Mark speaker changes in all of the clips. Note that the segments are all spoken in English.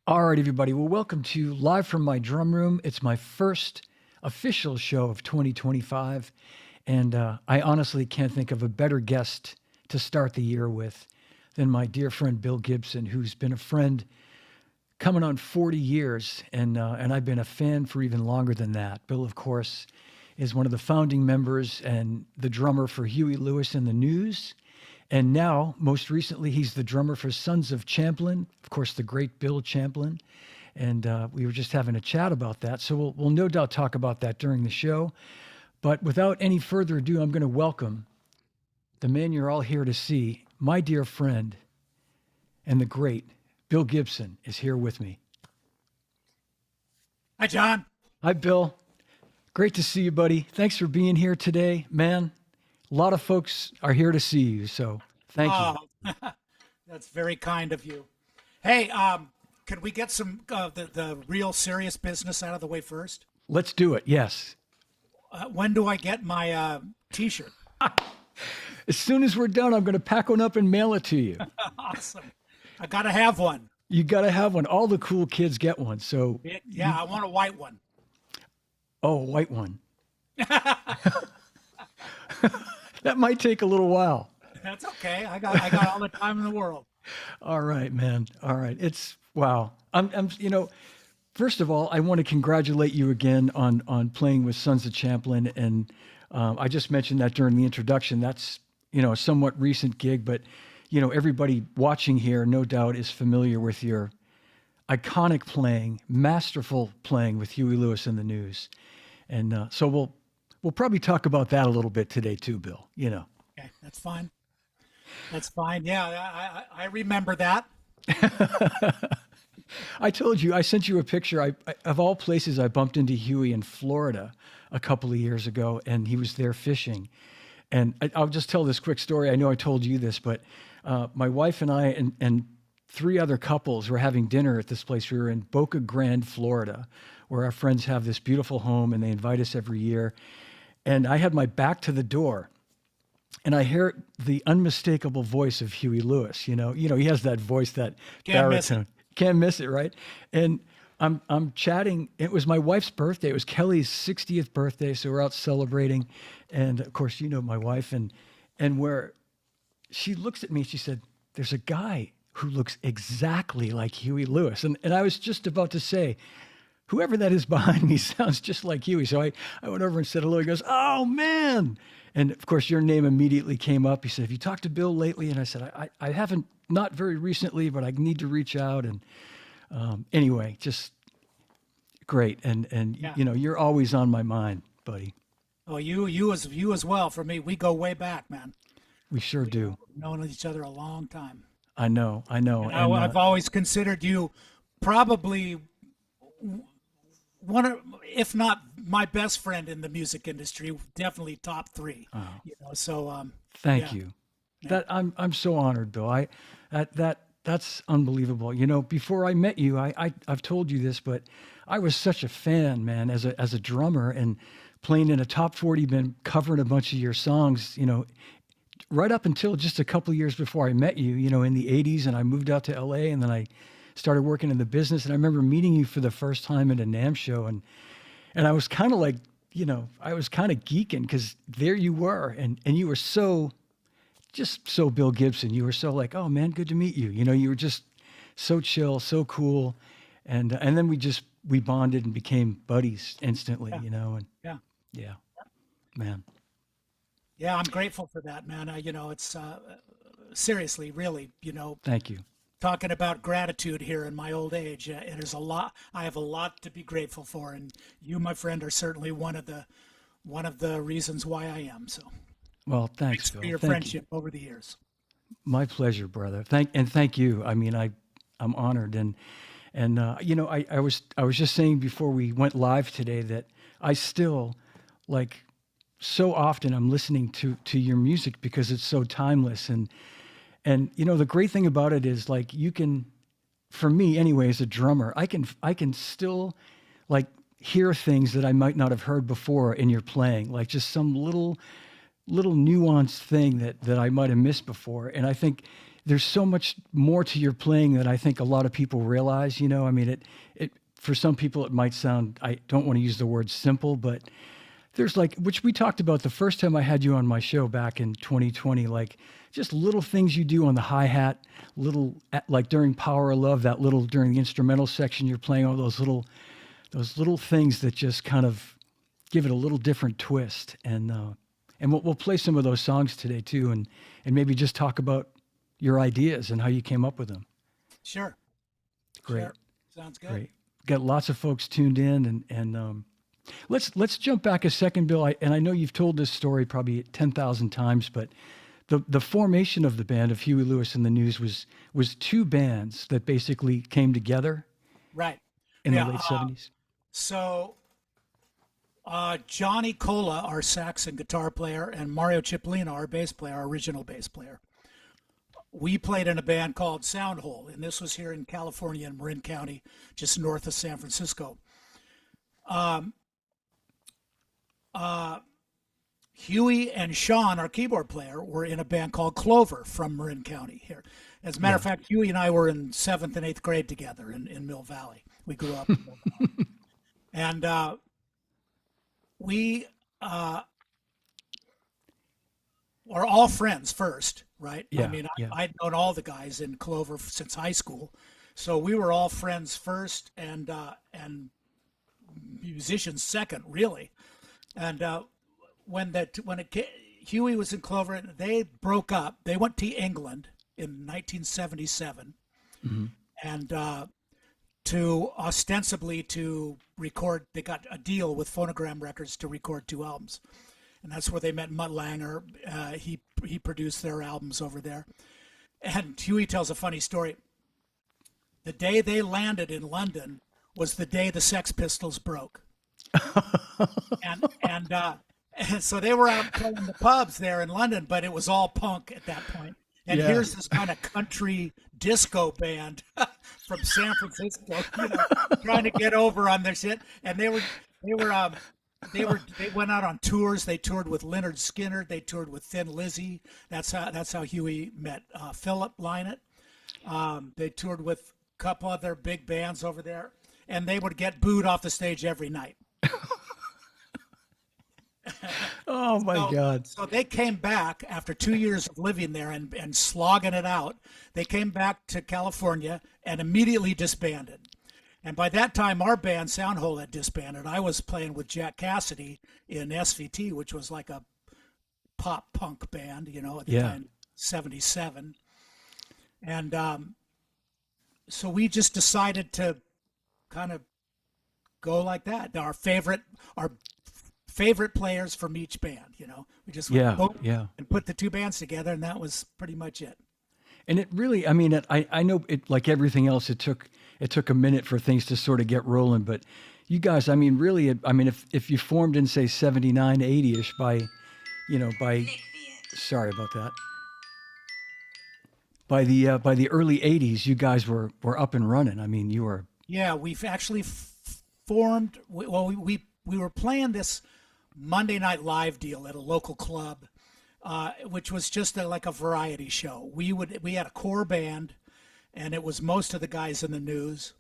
Speaker 1: All right, everybody. Well, welcome to Live from My Drum Room. It's my first official show of 2025. And I honestly can't think of a better guest to start the year with than my dear friend Bill Gibson, who's been a friend coming on 40 years. And I've been a fan for even longer than that. Bill, of course, is one of the founding members and the drummer for Huey Lewis and the News. And now, most recently, he's the drummer for Sons of Champlin, of course, the great Bill Champlin. And we were just having a chat about that. So we'll no doubt talk about that during the show. But without any further ado, I'm going to welcome the man you're all here to see, my dear friend, and the great Bill Gibson is here with me.
Speaker 2: Hi, John.
Speaker 1: Hi, Bill. Great to see you, buddy. Thanks for being here today, man. A lot of folks are here to see you, so thank you.
Speaker 2: That's very kind of you. Hey, could we get some the real serious business out of the way first?
Speaker 1: Let's do it, yes.
Speaker 2: When do I get my T-shirt?
Speaker 1: As soon as we're done, I'm going to pack one up and mail it to you.
Speaker 2: Awesome. I got to have one.
Speaker 1: You got to have one. All the cool kids get one. So
Speaker 2: Yeah, I want a white one.
Speaker 1: Oh, a white one. That might take a little while.
Speaker 2: That's okay. I got all the time in the world.
Speaker 1: All right, man. All right. It's wow. First of all, I want to congratulate you again on playing with Sons of Champlin. And I just mentioned that during the introduction. That's, a somewhat recent gig, but, everybody watching here, no doubt, is familiar with your iconic playing, masterful playing with Huey Lewis and the News. And so we'll probably talk about that a little bit today too, Bill.
Speaker 2: Okay, that's fine. That's fine. Yeah, I remember that.
Speaker 1: I told you, I sent you a picture. I of all places, I bumped into Huey in Florida a couple of years ago, and he was there fishing. And I'll just tell this quick story. I know I told you this, but my wife and I and three other couples were having dinner at this place. We were in Boca Grande, Florida, where our friends have this beautiful home, and they invite us every year. And I had my back to the door, and I hear the unmistakable voice of Huey Lewis. He has that voice, that baritone. Can't miss it, right? And I'm chatting. It was my wife's birthday. It was Kelly's 60th birthday, so we're out celebrating. And of course, my wife, and where she looks at me, she said, "There's a guy who looks exactly like Huey Lewis." And I was just about to say, whoever that is behind me sounds just like Huey. So I went over and said hello. He goes, "Oh, man." And of course, your name immediately came up. He said, "Have you talked to Bill lately?" And I said, I haven't, not very recently, but I need to reach out. And anyway, just great. And
Speaker 2: Yeah.
Speaker 1: You're always on my mind, buddy.
Speaker 2: Oh, you as well. For me, we go way back, man.
Speaker 1: We sure do.
Speaker 2: We've known each other a long time.
Speaker 1: I know.
Speaker 2: And I've always considered you probably one of, if not my best friend in the music industry, definitely top three.
Speaker 1: Oh. Thank you.
Speaker 2: Yeah.
Speaker 1: That I'm so honored, Bill. That's unbelievable. Before I met you, I've told you this, but I was such a fan, man, as a drummer and playing in a top 40 band, covering a bunch of your songs, right up until just a couple of years before I met you, in the 80s, and I moved out to LA, and then I started working in the business. And I remember meeting you for the first time at a NAMM show, and I was kind of like, I was kind of geeking because there you were, and you were just so Bill Gibson. You were so like, "Oh man, good to meet you." You were just so chill, so cool, and then we bonded and became buddies instantly.
Speaker 2: Yeah.
Speaker 1: And
Speaker 2: Yeah.
Speaker 1: yeah, man.
Speaker 2: Yeah, I'm grateful for that, man. It's seriously, really,
Speaker 1: Thank you.
Speaker 2: talking about gratitude here in my old age. And there's a lot. I have a lot to be grateful for, and you, my friend, are certainly one of the reasons why I am. So,
Speaker 1: Well, thanks,
Speaker 2: thanks
Speaker 1: Bill.
Speaker 2: for your
Speaker 1: Thank
Speaker 2: friendship over the years.
Speaker 1: you. My pleasure, brother. Thank you. I mean, I'm honored, and I was just saying before we went live today that I still like so often I'm listening to your music because it's so timeless, and the great thing about it is like you can, for me anyway, as a drummer, I can still like hear things that I might not have heard before in your playing, like just some little nuanced thing that I might have missed before. And I think there's so much more to your playing than I think a lot of people realize. I mean, it for some people it might sound, I don't want to use the word simple, but there's like, which we talked about the first time I had you on my show back in 2020, like just little things you do on the hi-hat, little, like during Power of Love, that little, during the instrumental section, you're playing all those little things that just kind of give it a little different twist. And we'll play some of those songs today too, and maybe just talk about your ideas and how you came up with them.
Speaker 2: Sure.
Speaker 1: Great.
Speaker 2: Sure. Sounds good.
Speaker 1: Great. Got lots of folks tuned in, and let's jump back a second, Bill. I know you've told this story probably 10,000 times, but the formation of the band of Huey Lewis and the News was two bands that basically came together
Speaker 2: Right.
Speaker 1: in
Speaker 2: Yeah,
Speaker 1: the late 70s.
Speaker 2: So Johnny Cola, our sax and guitar player, and Mario Cipollina, our bass player, our original bass player, we played in a band called Soundhole, and this was here in California in Marin County, just north of San Francisco. Huey and Sean, our keyboard player, were in a band called Clover from Marin County here. As a matter of fact, Huey and I were in 7th and 8th grade together in Mill Valley. We grew up in Mill Valley. And we were all friends first, right?
Speaker 1: Yeah,
Speaker 2: I mean,
Speaker 1: yeah.
Speaker 2: I'd known all the guys in Clover since high school. So we were all friends first and musicians second, really. And Huey was in Clover, they broke up. They went to England in 1977, and to ostensibly to record. They got a deal with Phonogram Records to record 2 albums, and that's where they met Mutt Langer. He produced their albums over there. And Huey tells a funny story. The day they landed in London was the day the Sex Pistols broke. And so they were out playing the pubs there in London, but it was all punk at that point. And
Speaker 1: Yeah.
Speaker 2: here's this kind of country disco band from San Francisco, trying to get over on their shit. And they went out on tours. They toured with Lynyrd Skynyrd. They toured with Thin Lizzy. That's how Huey met Philip Lynott. They toured with a couple other big bands over there, and they would get booed off the stage every night.
Speaker 1: Oh my God.
Speaker 2: So they came back after 2 years of living there and slogging it out. They came back to California and immediately disbanded. And by that time, our band, Soundhole, had disbanded. I was playing with Jack Cassidy in SVT, which was like a pop punk band, at the time, 77. And so we just decided to kind of go like that. Our favorite players from each band, we just went boom and put the 2 bands together, and that was pretty much it.
Speaker 1: And it really, I mean, I know it, like everything else, it took a minute for things to sort of get rolling, but you guys, I mean, really, if you formed in say 79, 80-ish by sorry about that. By the early 80s, you guys were up and running. I mean, you were.
Speaker 2: Yeah, we've actually formed, we were playing this Monday Night Live deal at a local club, which was just like a variety show. We had a core band, and it was most of the guys in the News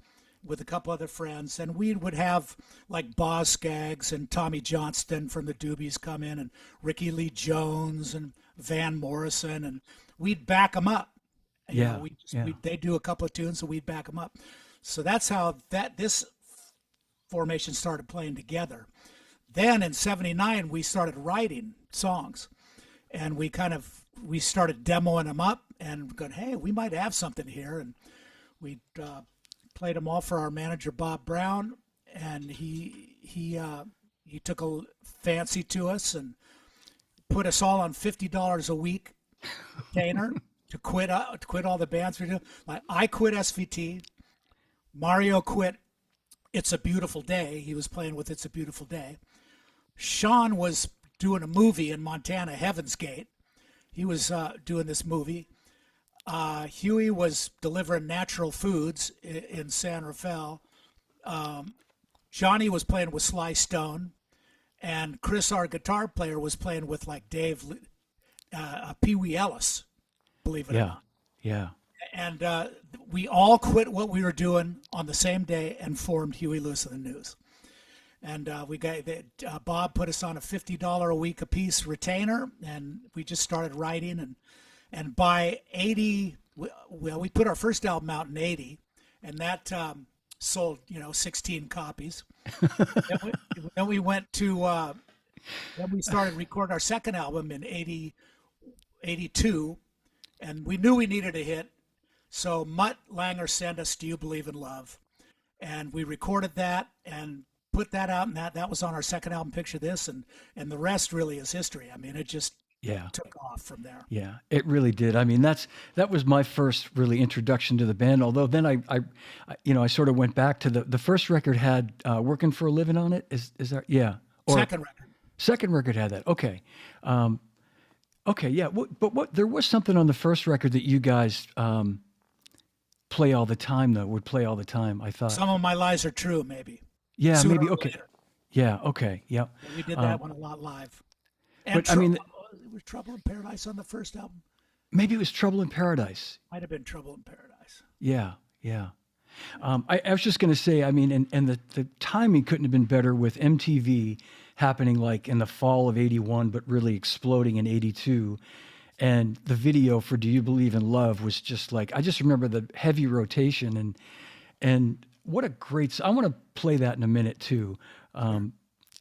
Speaker 2: with a couple other friends, and we would have like Boz Scaggs and Tommy Johnston from the Doobies come in, and Ricky Lee Jones and Van Morrison, and we'd back them up. They'd do a couple of tunes, so we'd back them up. So that's how this formation started playing together. Then in 79, we started writing songs, and we started demoing them up and going, hey, we might have something here. And we played them all for our manager, Bob Brown, and he took a fancy to us and put us all on $50 a week retainer to quit all the bands we do. Like, I quit SVT. Mario quit It's a Beautiful Day. He was playing with It's a Beautiful Day. Sean was doing a movie in Montana, Heaven's Gate. He was doing this movie. Huey was delivering natural foods in San Rafael. Johnny was playing with Sly Stone. And Chris, our guitar player, was playing with like Dave, Pee Wee Ellis, believe it or not.
Speaker 1: Yeah.
Speaker 2: And we all quit what we were doing on the same day and formed Huey Lewis and the News. And Bob put us on a $50 a week a piece retainer, and we just started writing. And by 80, well, we put our first album out in 80, and that sold 16 copies. then we went to then we started recording our second album in 82, and we knew we needed a hit. So Mutt Langer sent us "Do You Believe in Love," and we recorded that and put that out, and that was on our second album, Picture This, and the rest really is history. I mean, it just took off from there.
Speaker 1: Yeah, it really did. I mean, that was my first really introduction to the band. Although then I sort of went back to the first record had "Working for a Living" on it. Is that Or second record had that. Okay, okay, yeah. But there was something on the first record that you guys play all the time, though. Would play all the time. I thought
Speaker 2: Some of My Lies Are True, maybe.
Speaker 1: Yeah,
Speaker 2: Sooner
Speaker 1: maybe.
Speaker 2: or
Speaker 1: Okay.
Speaker 2: later.
Speaker 1: Yeah. Okay. Yeah.
Speaker 2: We did that one a lot live. And
Speaker 1: But I mean,
Speaker 2: it was Trouble in Paradise on the first album.
Speaker 1: maybe it was "Trouble in Paradise."
Speaker 2: Might have been Trouble in Paradise.
Speaker 1: Yeah. Yeah. I was just going to say, I mean, and the timing couldn't have been better with MTV happening like in the fall of 81, but really exploding in 82. And the video for "Do You Believe in Love" was just like, I just remember the heavy rotation and what a great, I want to play that in a minute too. And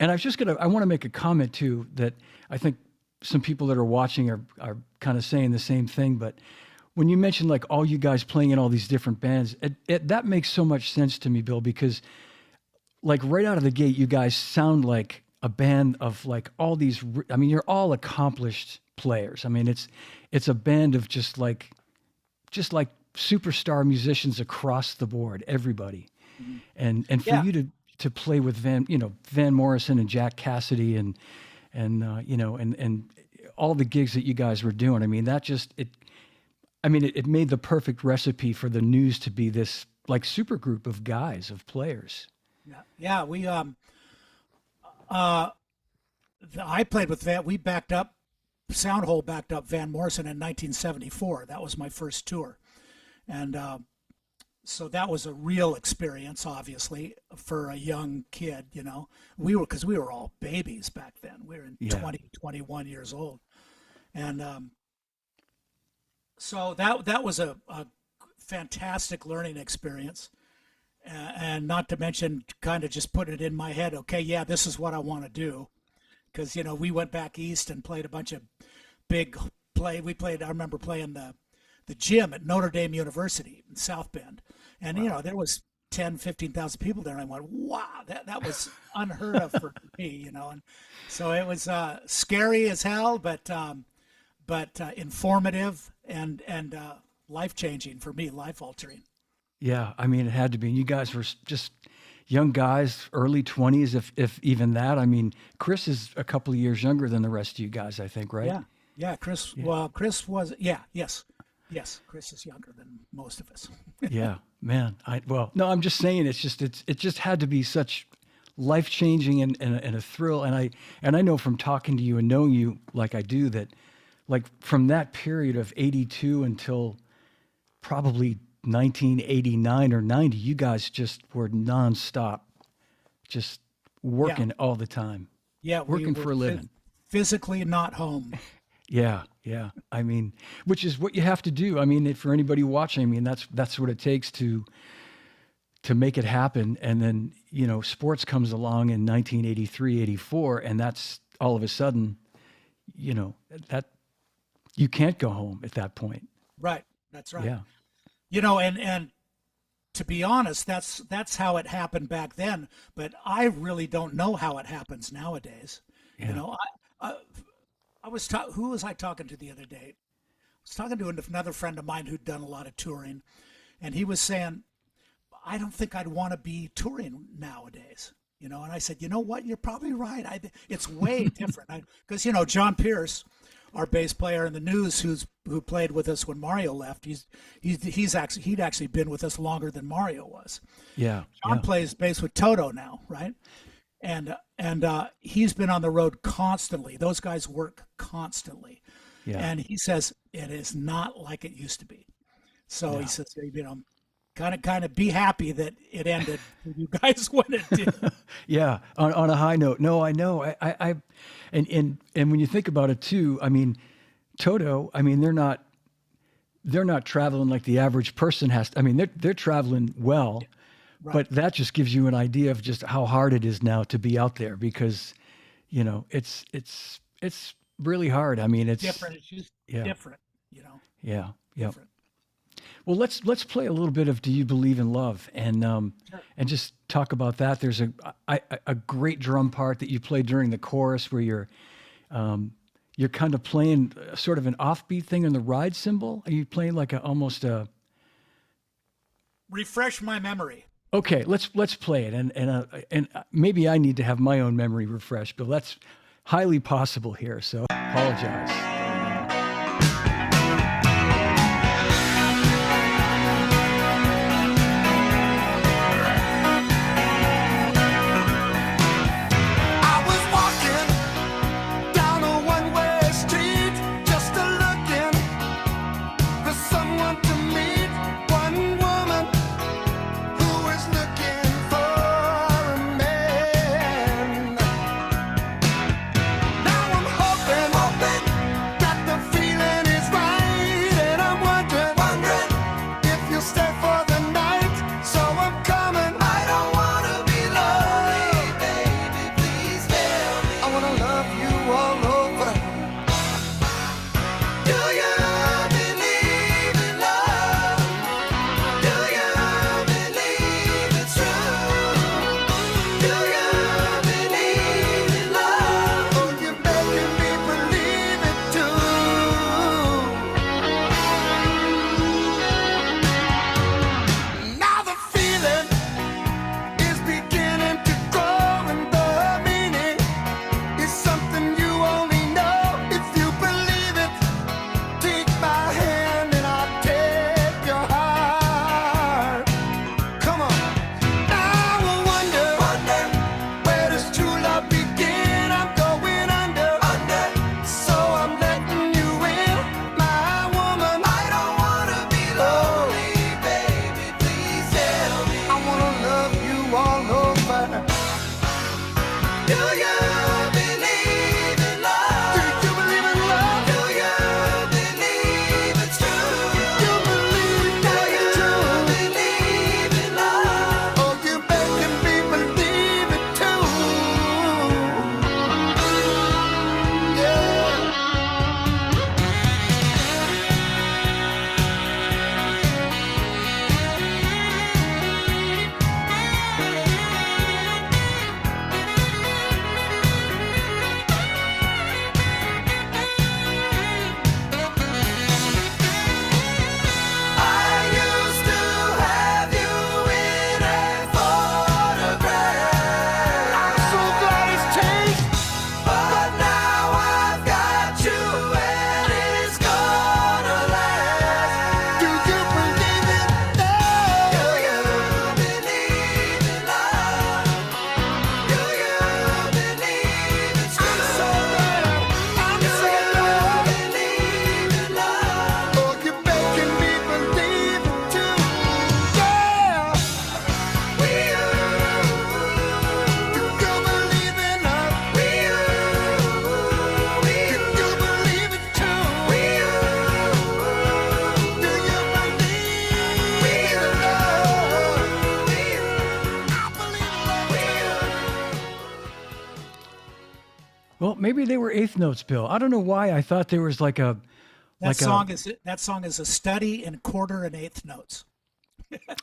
Speaker 1: I want to make a comment too, that I think some people that are watching are kind of saying the same thing, but when you mentioned like all you guys playing in all these different bands, that makes so much sense to me, Bill, because like right out of the gate, you guys sound like a band of like all these, I mean, you're all accomplished players. I mean, it's a band of just like superstar musicians across the board, everybody. And for you to play with Van Morrison and Jack Cassidy and all the gigs that you guys were doing. I mean, it made the perfect recipe for the News to be this like super group of guys, of players.
Speaker 2: Yeah. We I played with Van. We backed up. Soundhole backed up Van Morrison in 1974. That was my first tour, and so that was a real experience, obviously, for a young kid. Because we were all babies back then. We were 20, 21 years old, and so that was a fantastic learning experience, and not to mention kind of just putting it in my head. Okay, yeah, this is what I want to do. Because we went back east and played a bunch of big I remember playing the gym at Notre Dame University in South Bend, and there was 10-15,000 people there, and I went, wow, that was unheard of for me, and so it was scary as hell, but informative and life changing for me, life altering.
Speaker 1: Yeah, I mean, it had to be. You guys were just young guys, early 20s, if even that. I mean, Chris is a couple of years younger than the rest of you guys, I think, right?
Speaker 2: Yeah. Chris. Yeah. Well, Chris was. Yeah. Yes. Chris is younger than most of us.
Speaker 1: Yeah, man. No, I'm just saying. It just had to be such life changing and a thrill. And I know from talking to you and knowing you like I do that, like from that period of 82 until probably 1989 or 90, you guys just were nonstop, just working all the time.
Speaker 2: Yeah,
Speaker 1: working for a living.
Speaker 2: Physically not home.
Speaker 1: Yeah. I mean, which is what you have to do. I mean, for anybody watching, I mean, that's what it takes to make it happen. And then, sports comes along in 1983, 84, and that's all of a sudden, that you can't go home at that point.
Speaker 2: Right. That's right.
Speaker 1: Yeah.
Speaker 2: And to be honest, that's how it happened back then. But I really don't know how it happens nowadays.
Speaker 1: Yeah.
Speaker 2: Who was I talking to the other day? I was talking to another friend of mine who'd done a lot of touring, and he was saying, I don't think I'd want to be touring nowadays. And I said, you know what? You're probably right. It's way different. Because, John Pierce, our bass player in the News, who played with us when Mario left, he'd actually been with us longer than Mario was.
Speaker 1: Yeah.
Speaker 2: John plays bass with Toto now, right? And he's been on the road constantly. Those guys work constantly. Yeah. And he says it is not like it used to be. So he
Speaker 1: Yeah.
Speaker 2: says, you know, kind of be happy that it ended with you guys when it did.
Speaker 1: Yeah. On a high note. No, I know. And when you think about it too, I mean, Toto, I mean, they're not traveling like the average person has to. I mean, they're traveling well,
Speaker 2: Right.
Speaker 1: but that just gives you an idea of just how hard it is now to be out there because, it's really hard. I mean, it's
Speaker 2: Different. It's just
Speaker 1: yeah,
Speaker 2: different, you know,
Speaker 1: yeah, yeah.
Speaker 2: different.
Speaker 1: Well, let's play a little bit of "Do You Believe in Love"
Speaker 2: Sure.
Speaker 1: and just talk about that. There's a great drum part that you play during the chorus where you're kind of playing sort of an offbeat thing on the ride cymbal. Are you playing like a almost a
Speaker 2: Refresh my memory.
Speaker 1: okay? Let's play it and maybe I need to have my own memory refreshed, but that's highly possible here. So apologize.
Speaker 3: I was walking down a one-way street, just a looking for someone to meet. One woman who was looking for a man. Now I'm hoping that the feeling is right, and I'm wondering if you'll stay for the night. So I'm coming. I don't wanna be lonely, baby. Please tell me. I wanna love you all over. Do you believe in love? Do you believe it's true? Do you believe in love? Oh, you're making me believe it too. Now the feeling is beginning to grow, and the meaning is something you only know if you believe it. Take my hand and I'll take your heart. Come on. Now I wonder where does true love begin? I'm going under. So I'm letting you in, my woman. I don't wanna be lonely, baby. Please tell me. I wanna love you all over. Do you believe in love? Do you believe in love? Do you believe it's true? You believe that it's true? Believe in love? Oh, you're making me believe it too. Yeah. I used to have you in a photograph. I'm so glad it's changed, but now I've got you and it's gonna last. Do you believe in love? Do you believe in love? Do you believe it's true? I'm so glad. Believe in love. Oh, you're making me believe it too. Yeah. Do you believe in love? Do you believe it too? Do you believe in love? I believe in love.
Speaker 1: Well, maybe they were eighth notes, Bill. I don't know why I thought there was like a
Speaker 2: That song is a study in quarter and eighth notes.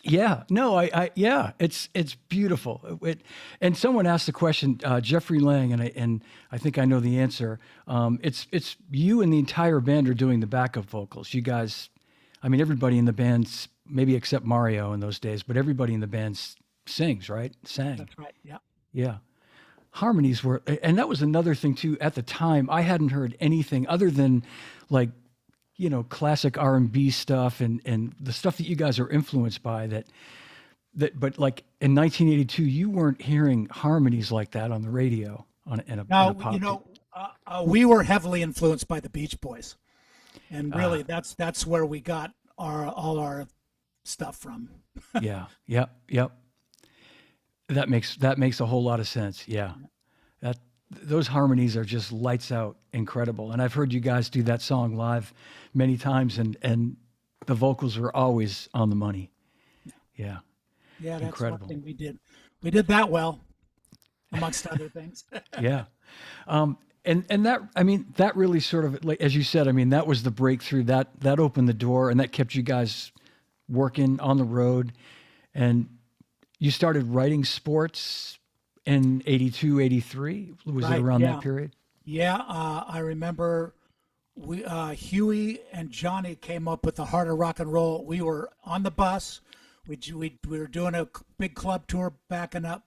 Speaker 1: yeah. No, yeah, it's beautiful. And someone asked the question, Jeffrey Lang, and I think I know the answer. It's you and the entire band are doing the backup vocals. You guys, I mean, everybody in the band, maybe except Mario in those days, but everybody in the band sings, right? Sang.
Speaker 2: That's right. Yeah.
Speaker 1: Yeah. Harmonies were, and that was another thing too. At the time, I hadn't heard anything other than like, classic R&B stuff and the stuff that you guys are influenced by but like in 1982, you weren't hearing harmonies like that on the radio in a
Speaker 2: Now,
Speaker 1: pop.
Speaker 2: we were heavily influenced by the Beach Boys, and really that's where we got all our stuff from.
Speaker 1: Yeah. Yep. Yep. That makes a whole lot of sense. Yeah. That those harmonies are just lights out incredible. And I've heard you guys do that song live many times, and the vocals were always on the money. Yeah.
Speaker 2: Yeah, that's
Speaker 1: Incredible.
Speaker 2: one thing we did. We did that well, amongst other things.
Speaker 1: Yeah. And that, I mean, that really sort of, like, as you said, I mean, that was the breakthrough that opened the door, and that kept you guys working on the road. And you started writing sports in 82, 83. Was it
Speaker 2: Right,
Speaker 1: around
Speaker 2: yeah.
Speaker 1: that period?
Speaker 2: Yeah, I remember we Huey and Johnny came up with the Heart of Rock and Roll. We were on the bus. We were doing a big club tour, backing up.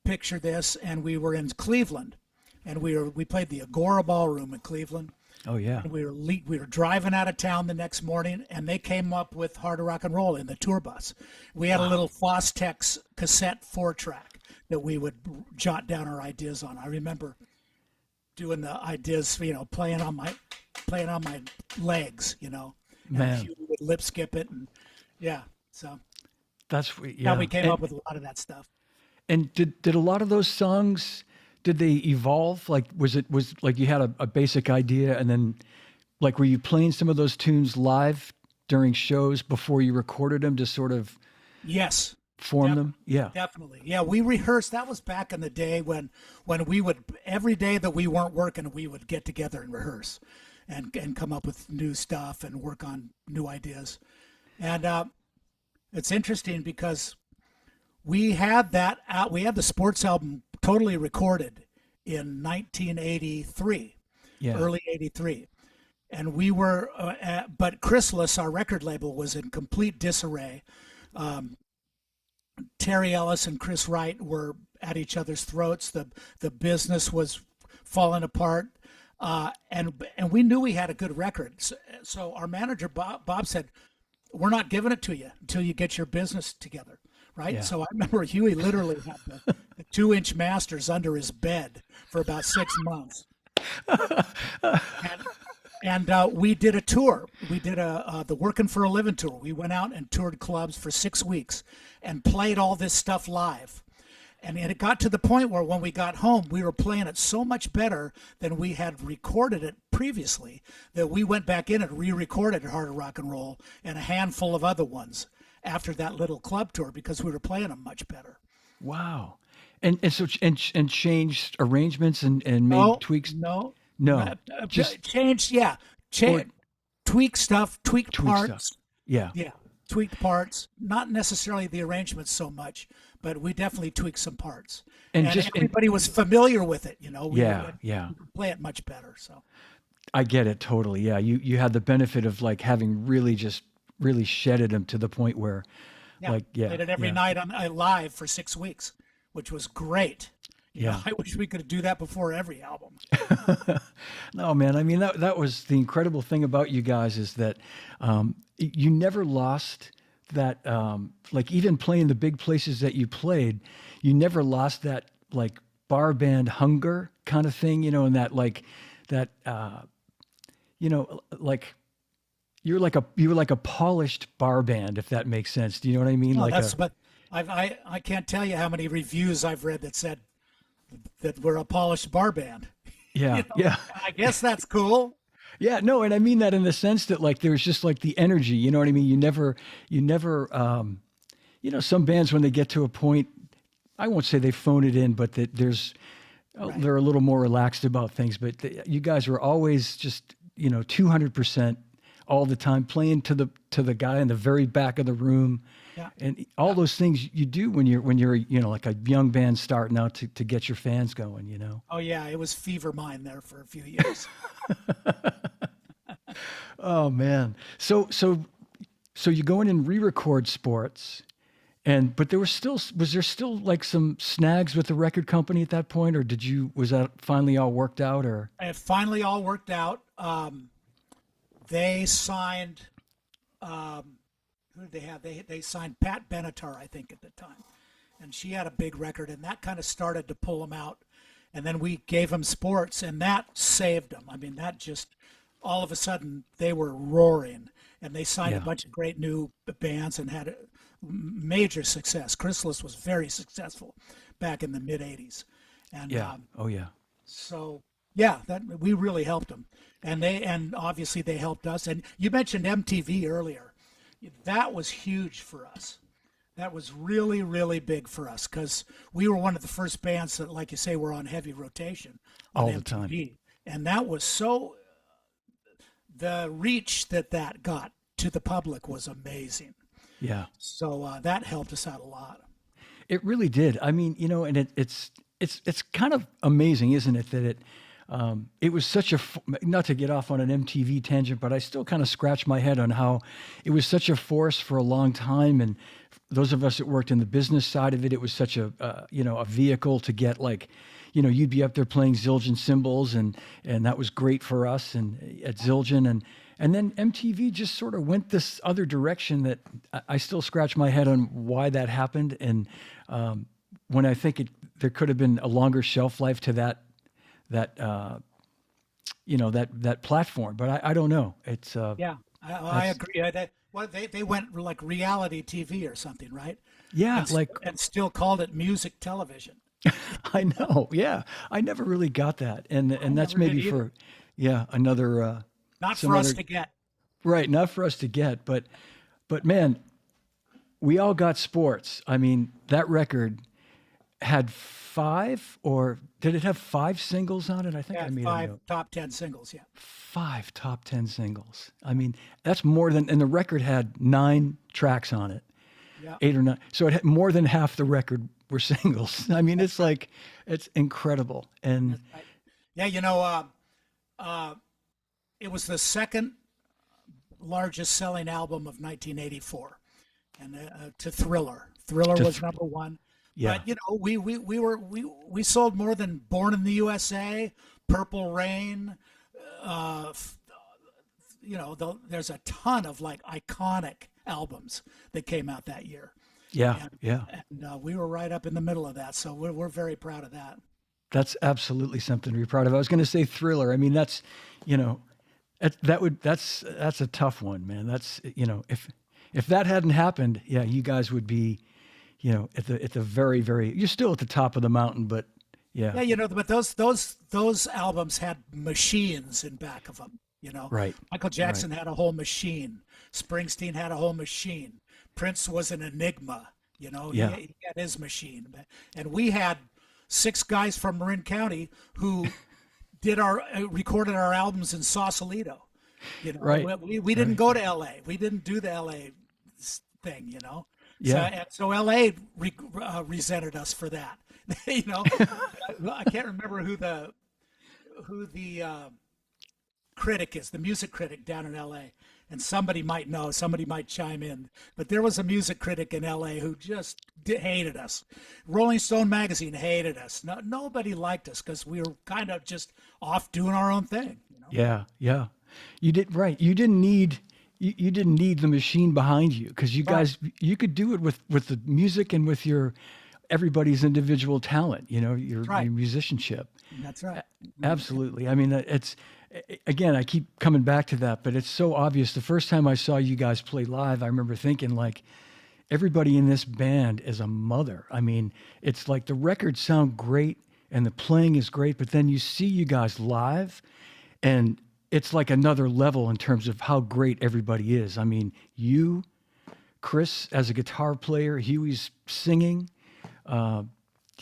Speaker 2: Picture this, and we were in Cleveland, and we played the Agora Ballroom in Cleveland.
Speaker 1: Oh yeah.
Speaker 2: And we were driving out of town the next morning, and they came up with Heart of Rock and Roll in the tour bus. We had a little Fostex cassette 4-track that we would jot down our ideas on. I remember doing the ideas, playing on my legs, and
Speaker 1: Man.
Speaker 2: Hugh would lip skip it, and yeah, so
Speaker 1: That's yeah.
Speaker 2: how we came
Speaker 1: and,
Speaker 2: up with a lot of that stuff.
Speaker 1: And did a lot of those songs, did they evolve? Like was like you had a basic idea, and then like were you playing some of those tunes live during shows before you recorded them to sort of
Speaker 2: Yes.
Speaker 1: form them? Yeah.
Speaker 2: Definitely. Yeah, we rehearsed. That was back in the day when we would, every day that we weren't working, we would get together and rehearse and come up with new stuff and work on new ideas. And it's interesting because we had that out, we had the sports album totally recorded in 1983,
Speaker 1: Yeah.
Speaker 2: early 83. And we were, but Chrysalis, our record label, was in complete disarray. Terry Ellis and Chris Wright were at each other's throats. The business was falling apart, and we knew we had a good record. So our manager Bob said, "We're not giving it to you until you get your business together." Right.
Speaker 1: Yeah.
Speaker 2: So I remember Huey literally had the 2-inch masters under his bed for about 6 months. And we did a tour. We did the Working for a Living tour. We went out and toured clubs for 6 weeks and played all this stuff live. And it got to the point where when we got home, we were playing it so much better than we had recorded it previously that we went back in and re-recorded Heart of Rock and Roll and a handful of other ones after that little club tour because we were playing them much better.
Speaker 1: Wow. And so and changed arrangements and made tweaks.
Speaker 2: No.
Speaker 1: No. Just
Speaker 2: Changed, yeah. Tweak stuff, tweaked
Speaker 1: tweak
Speaker 2: parts.
Speaker 1: stuff. Yeah.
Speaker 2: Yeah, tweaked parts. Not necessarily the arrangements so much, but we definitely tweaked some parts.
Speaker 1: And
Speaker 2: And
Speaker 1: just-
Speaker 2: everybody was familiar with it, We
Speaker 1: Yeah, yeah.
Speaker 2: we could play it much better. So
Speaker 1: I get it totally. Yeah. You had the benefit of like having really shedded them to the point where
Speaker 2: yeah,
Speaker 1: like yeah.
Speaker 2: played it every
Speaker 1: yeah.
Speaker 2: night on live for 6 weeks, which was great.
Speaker 1: Yeah.
Speaker 2: I wish we could do that before every album.
Speaker 1: No, man. I mean, that was the incredible thing about you guys is that you never lost that, like even playing the big places that you played, you never lost that like bar band hunger kind of thing, and that like that, like you were like a polished bar band, if that makes sense. Do you know what I mean?
Speaker 2: Oh,
Speaker 1: Like
Speaker 2: but I can't tell you how many reviews I've read that said that we're a polished bar band.
Speaker 1: yeah, yeah.
Speaker 2: I guess that's cool.
Speaker 1: Yeah, no, and I mean that in the sense that like there's just like the energy, you know what I mean? You never, some bands when they get to a point, I won't say they phone it in, but that they're a little more relaxed about things. But you guys were always just 200% all the time, playing to the guy in the very back of the room,
Speaker 2: Yeah.
Speaker 1: and all those things you do when you're like a young band starting out to get your fans going.
Speaker 2: Oh yeah, it was fever mine there for a few years.
Speaker 1: Oh man. So you go in and re-record sports, but was there still like some snags with the record company at that point, or was that finally all worked out, or?
Speaker 2: It finally all worked out. They signed. Who did they have? They signed Pat Benatar, I think, at the time, and she had a big record, and that kind of started to pull them out. And then we gave them sports, and that saved them. I mean, that just all of a sudden they were roaring, and they signed a
Speaker 1: Yeah.
Speaker 2: bunch of great new bands and had a major success. Chrysalis was very successful back in the mid '80s, and
Speaker 1: Yeah. Oh yeah.
Speaker 2: so yeah, that we really helped them, and obviously they helped us. And you mentioned MTV earlier. That was huge for us. That was really, really big for us because we were one of the first bands that, like you say, were on heavy rotation on
Speaker 1: All the
Speaker 2: MTV.
Speaker 1: time.
Speaker 2: And that was so, the reach that that got to the public was amazing.
Speaker 1: Yeah.
Speaker 2: So that helped us out a lot.
Speaker 1: It really did. I mean, and it's kind of amazing, isn't it, that it was such not to get off on an MTV tangent, but I still kind of scratch my head on how it was such a force for a long time. And those of us that worked in the business side of it, it was such a vehicle to get like, you'd be up there playing Zildjian cymbals and that was great for us and at Zildjian. And then MTV just sort of went this other direction that I still scratch my head on why that happened. And when I think there could have been a longer shelf life to that platform, but I don't know. It's
Speaker 2: Yeah, I agree. They went like reality TV or something, right?
Speaker 1: yeah,
Speaker 2: And,
Speaker 1: like
Speaker 2: and still called it music television.
Speaker 1: I know. Yeah, I never really got that, and that's
Speaker 2: never did
Speaker 1: maybe
Speaker 2: either.
Speaker 1: for another
Speaker 2: Not
Speaker 1: some
Speaker 2: for us
Speaker 1: other
Speaker 2: to get.
Speaker 1: right, not for us to get, but man, we all got sports. I mean, that record had five, or did it have five singles on it? I think I
Speaker 2: Yeah,
Speaker 1: made a
Speaker 2: five
Speaker 1: note.
Speaker 2: top 10 singles. Yeah.
Speaker 1: Five top 10 singles. I mean, that's more than, and the record had 9 tracks on it,
Speaker 2: Yeah.
Speaker 1: 8 or 9. So it had more than half the record were singles. I mean, it's like, it's incredible. And
Speaker 2: Yeah, it was the second largest selling album of 1984, and to Thriller. Thriller was number one.
Speaker 1: yeah,
Speaker 2: But we sold more than Born in the USA, Purple Rain. There's a ton of like iconic albums that came out that year,
Speaker 1: yeah,
Speaker 2: and,
Speaker 1: yeah.
Speaker 2: and we were right up in the middle of that. So we're very proud of that.
Speaker 1: That's absolutely something to be proud of. I was going to say Thriller. I mean, that's, that's a tough one, man. That's, if that hadn't happened, yeah, you guys would be, at the very, very, you're still at the top of the mountain, but yeah.
Speaker 2: Yeah, but those albums had machines in back of them.
Speaker 1: Right.
Speaker 2: Michael Jackson had a whole machine. Springsteen had a whole machine. Prince was an enigma.
Speaker 1: Yeah.
Speaker 2: He had his machine, and we had 6 guys from Marin County who recorded our albums in Sausalito.
Speaker 1: Right.
Speaker 2: We didn't go to L.A. We didn't do the L.A. thing.
Speaker 1: Yeah.
Speaker 2: So L.A. resented us for that. I can't remember who the critic is, the music critic down in L.A. And somebody might know, somebody might chime in. But there was a music critic in L.A. who just hated us. Rolling Stone magazine hated us. Nobody liked us because we were kind of just off doing our own thing.
Speaker 1: Yeah. Yeah. You did right. You didn't need the machine behind you because you guys, you could do it with the music and with everybody's individual talent, your musicianship.
Speaker 2: That's right.
Speaker 1: Absolutely. I mean, again, I keep coming back to that, but it's so obvious. The first time I saw you guys play live, I remember thinking like, everybody in this band is a mother. I mean, it's like the records sound great and the playing is great, but then you see you guys live and it's like another level in terms of how great everybody is. I mean, you, Chris, as a guitar player, Huey's singing, I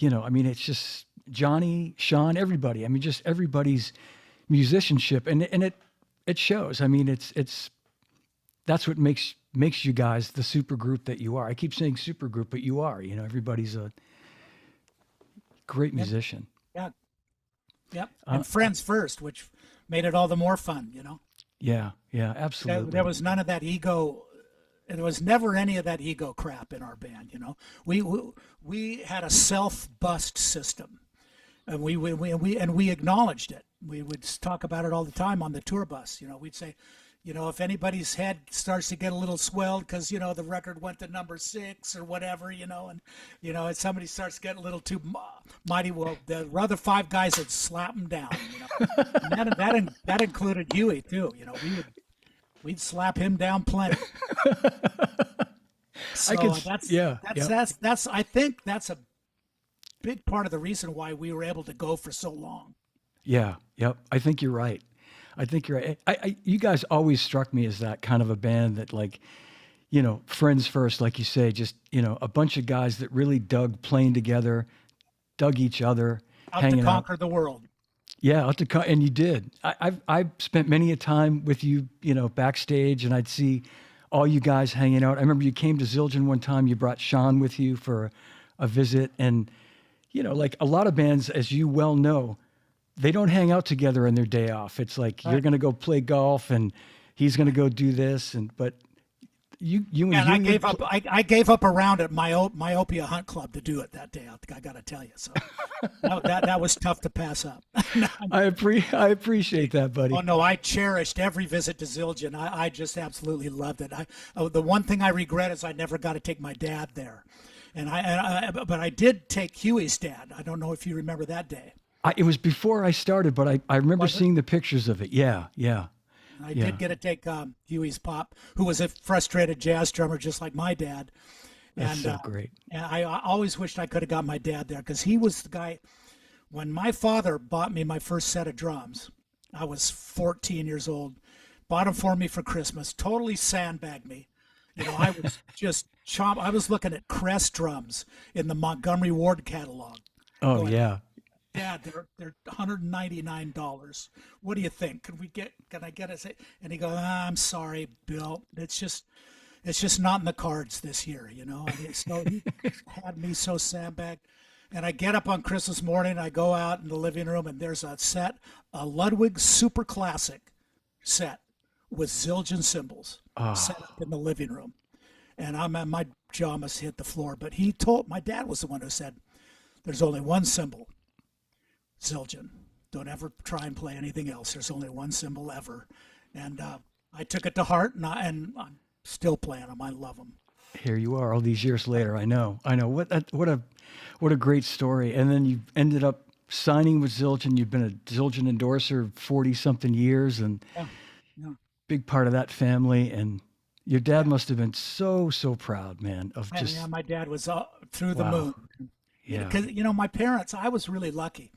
Speaker 1: mean, it's just Johnny, Sean, everybody. I mean, just everybody's musicianship, and it shows. I mean, that's what makes you guys the super group that you are. I keep saying super group, but you are. Everybody's a great musician.
Speaker 2: Yeah. Yep. And friends first, which made it all the more fun.
Speaker 1: Yeah. Yeah. Absolutely.
Speaker 2: There was none of that ego. There was never any of that ego crap in our band. We had a self-bust system, and we acknowledged it. We would talk about it all the time on the tour bus. We'd say, if anybody's head starts to get a little swelled because the record went to number 6 or whatever, and if somebody starts getting a little too mighty, well, the other 5 guys would slap them down. And that included Huey too. we'd slap him down plenty. So that's I think that's a big part of the reason why we were able to go for so long.
Speaker 1: Yeah. Yep. I think you're right. I think you're right. You guys always struck me as that kind of a band that, like, friends first, like you say, just, a bunch of guys that really dug playing together, dug each other,
Speaker 2: Out
Speaker 1: hanging
Speaker 2: to conquer the world.
Speaker 1: Yeah, and you did. I've spent many a time with you, backstage, and I'd see all you guys hanging out. I remember you came to Zildjian one time. You brought Sean with you for a visit, and like a lot of bands, as you well know, they don't hang out together on their day off. It's like you're going to go play golf, and he's going to go do this, but you and
Speaker 2: I gave up a round at Myopia Hunt Club to do it that day. I got to tell you, so that was tough to pass up.
Speaker 1: I appreciate that, buddy.
Speaker 2: Oh no, I cherished every visit to Zildjian. I just absolutely loved it. The one thing I regret is I never got to take my dad there, but I did take Huey's dad. I don't know if you remember that day.
Speaker 1: It was before I started, but I remember seeing the pictures of it. Yeah.
Speaker 2: I did get to take Huey's pop, who was a frustrated jazz drummer just like my dad.
Speaker 1: That's so great.
Speaker 2: And I always wished I could have got my dad there, because he was the guy. When my father bought me my first set of drums, I was 14 years old, bought them for me for Christmas, totally sandbagged me. I was just I was looking at Crest drums in the Montgomery Ward catalog.
Speaker 1: Oh,
Speaker 2: going,
Speaker 1: yeah.
Speaker 2: Dad, they're $199. What do you think? Can I get it? And he goes, I'm sorry, Bill. It's just not in the cards this year, And so he had me so sandbagged. And I get up on Christmas morning, I go out in the living room, and there's a Ludwig Super Classic set with Zildjian cymbals set up in the living room. And my jaw must hit the floor. But my dad was the one who said, there's only one cymbal. Zildjian. Don't ever try and play anything else. There's only one cymbal ever. And I took it to heart, and I'm still playing them. I love them.
Speaker 1: Here you are all these years later. I know. What a great story. And then you ended up signing with Zildjian. You've been a Zildjian endorser 40-something years, and big part of that family. And your dad must have been so proud, man, of just...
Speaker 2: Yeah, my dad was through the moon.
Speaker 1: Yeah.
Speaker 2: Because, my parents, I was really lucky.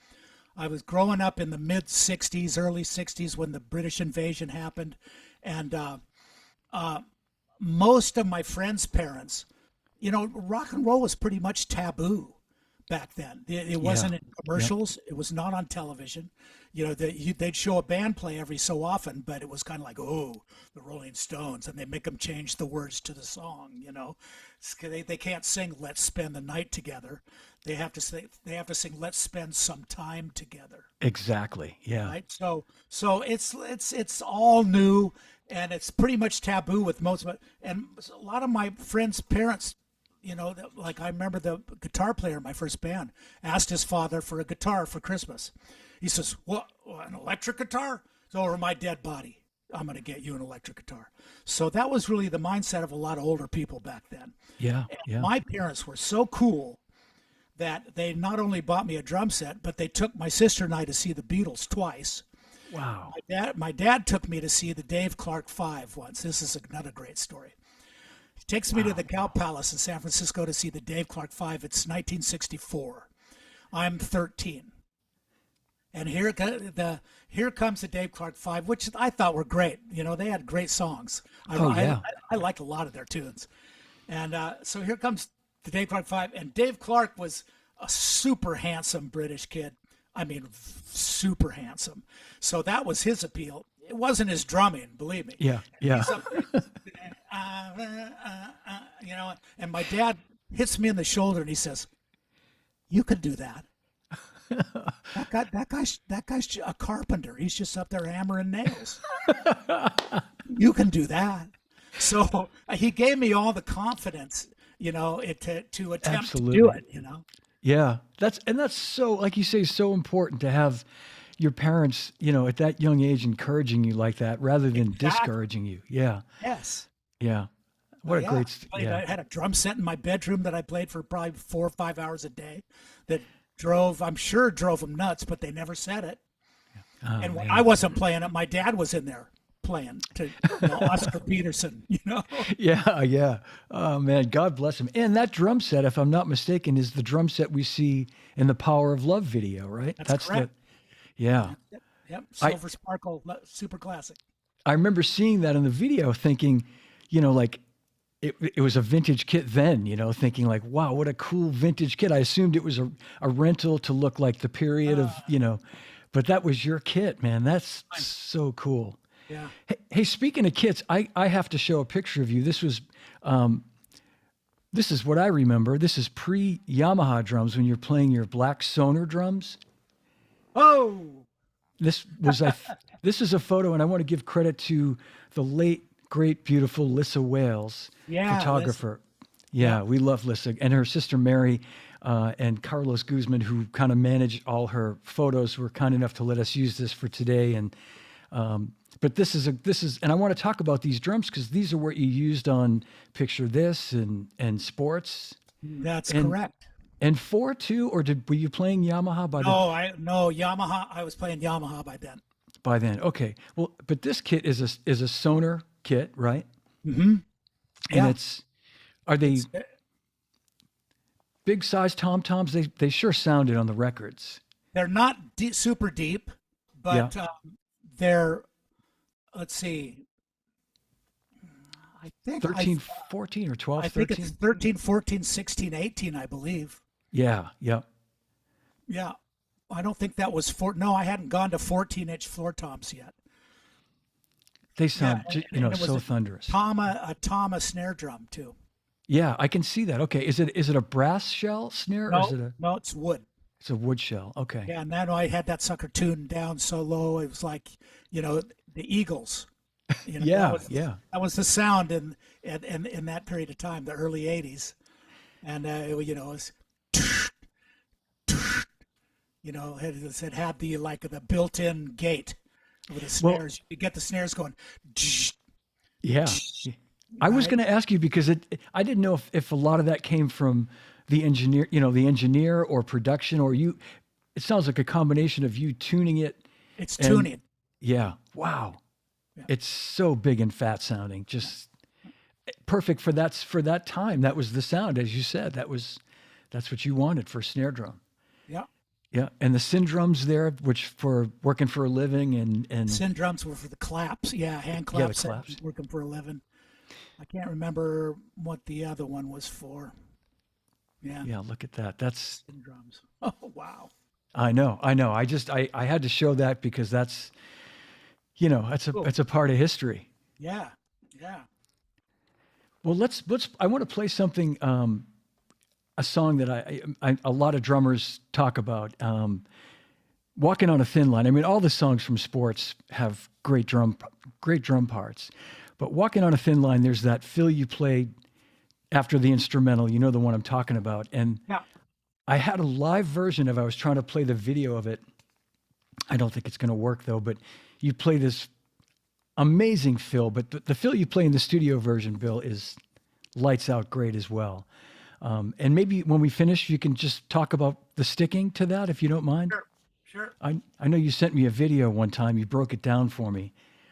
Speaker 2: I was growing up in the mid-'60s, early 60s, when the British invasion happened. And most of my friends' parents, rock and roll was pretty much taboo back then. It wasn't in commercials. It was not on television. They'd show a band play every so often, but it was kind of like, oh, the Rolling Stones, and they make them change the words to the song. They can't sing "Let's Spend the Night Together." They have to sing "Let's Spend Some Time Together."
Speaker 1: Exactly. Yeah.
Speaker 2: Right. So it's all new, and it's pretty much taboo with most of it. And a lot of my friends' parents, like I remember the guitar player in my first band asked his father for a guitar for Christmas. He says, "What? An electric guitar? It's over my dead body. I'm going to get you an electric guitar." So that was really the mindset of a lot of older people back then.
Speaker 1: Yeah.
Speaker 2: And my parents were so cool that they not only bought me a drum set, but they took my sister and I to see the Beatles twice.
Speaker 1: Wow.
Speaker 2: My dad took me to see the Dave Clark 5 once. This is another great story. He takes me to the Cow Palace in San Francisco to see the Dave Clark 5. It's 1964. I'm 13. And here comes the Dave Clark 5, which I thought were great. They had great songs. I liked a lot of their tunes. And so here comes the Dave Clark 5. And Dave Clark was a super handsome British kid. I mean, super handsome. So that was his appeal. It wasn't his drumming, believe me.
Speaker 1: Yeah.
Speaker 2: And my dad hits me in the shoulder and he says, "You could do that. That guy's a carpenter. He's just up there hammering nails. You can do that." So he gave me all the confidence, to attempt to do it.
Speaker 1: Yeah, that's so, like you say, so important to have your parents, at that young age encouraging you like that rather than discouraging you. Yeah.
Speaker 2: Yes.
Speaker 1: Yeah. What a great.
Speaker 2: I had a drum set in my bedroom that I played for probably 4 or 5 hours a day. That drove them nuts, but they never said it. Oh, and when I wasn't playing it, my dad was in there playing to Oscar Peterson,
Speaker 1: Yeah, yeah. Oh man, God bless him. And that drum set, if I'm not mistaken, is the drum set we see in the Power of Love video, right?
Speaker 2: That's correct.
Speaker 1: Yeah.
Speaker 2: Yep. Silver Sparkle, super classic.
Speaker 1: I remember seeing that in the video thinking, like it was a vintage kit then, thinking like, wow, what a cool vintage kit. I assumed it was a rental to look like the period of, but that was your kit, man. That's so cool.
Speaker 2: Yeah.
Speaker 1: Hey, speaking of kits, I have to show a picture of you. This was, this is what I remember. This is pre-Yamaha drums when you're playing your black Sonar drums.
Speaker 2: Oh,
Speaker 1: This is a photo, and I want to give credit to the late, great, beautiful Lissa Wales, photographer. Yeah, we love Lissa. And her sister Mary and Carlos Guzman, who kind of managed all her photos, were kind enough to let us use this for today. And but this is, and I want to talk about these drums because these are what you used on Picture This and Sports.
Speaker 2: That's correct.
Speaker 1: And 4 too, or were you playing Yamaha by then?
Speaker 2: No, Yamaha. I was playing Yamaha by then.
Speaker 1: By then, okay. Well, but this kit is a Sonar kit, right?
Speaker 2: Mm-hmm.
Speaker 1: And are they big size tom-toms? They sure sounded on the records.
Speaker 2: They're not super deep, but they're, let's see, I think
Speaker 1: 13, 14 or 12,
Speaker 2: I think
Speaker 1: 13?
Speaker 2: it's 13, 14, 16, 18, I believe.
Speaker 1: Yeah, yeah.
Speaker 2: Yeah. I don't think that was no, I hadn't gone to 14-inch floor toms yet.
Speaker 1: They sound,
Speaker 2: and
Speaker 1: so thunderous.
Speaker 2: A Tama snare drum too.
Speaker 1: Yeah, I can see that. Okay, is it a brass shell snare?
Speaker 2: No,
Speaker 1: or is it
Speaker 2: no, it's wood.
Speaker 1: It's a wood shell. Okay.
Speaker 2: Yeah, and then I had that sucker tuned down so low it was like, the Eagles.
Speaker 1: Yeah,
Speaker 2: That was the sound in that period of time, the early '80s, and it was, it had the built-in gate with the snares. You get the snares going.
Speaker 1: Yeah. I was going to ask you because I didn't know if a lot of that came from the engineer or production or you. It sounds like a combination of you tuning it.
Speaker 2: It's tuning.
Speaker 1: Yeah. Wow. Yeah. It's so big and fat sounding. Just perfect for that time. That was the sound, as you said. That's what you wanted for a snare drum.
Speaker 2: Yeah.
Speaker 1: Yeah, and the Sin drums there, which for working for a living, and
Speaker 2: Sin drums were for the claps. Yeah, hand claps.
Speaker 1: Yeah, the claps.
Speaker 2: Working for a living. I can't remember what the other one was for. Yeah.
Speaker 1: Yeah, look at that. That's
Speaker 2: Sin drums. Oh wow.
Speaker 1: I know. I had to show that because that's, that's a part of history.
Speaker 2: Yeah. Yeah.
Speaker 1: Well, I want to play something. A song that a lot of drummers talk about, Walking on a Thin Line. I mean, all the songs from Sports have great drum parts, but Walking on a Thin Line, there's that fill you played after the instrumental, the one I'm talking about. And I had a live version I was trying to play the video of it. I don't think it's going to work though, but you play this amazing fill, but the fill you play in the studio version, Bill, is lights out great as well. And maybe when we finish, you can just talk about the sticking to that, if you don't mind.
Speaker 2: Sure.
Speaker 1: I know you sent me a video one time. You broke it down for me.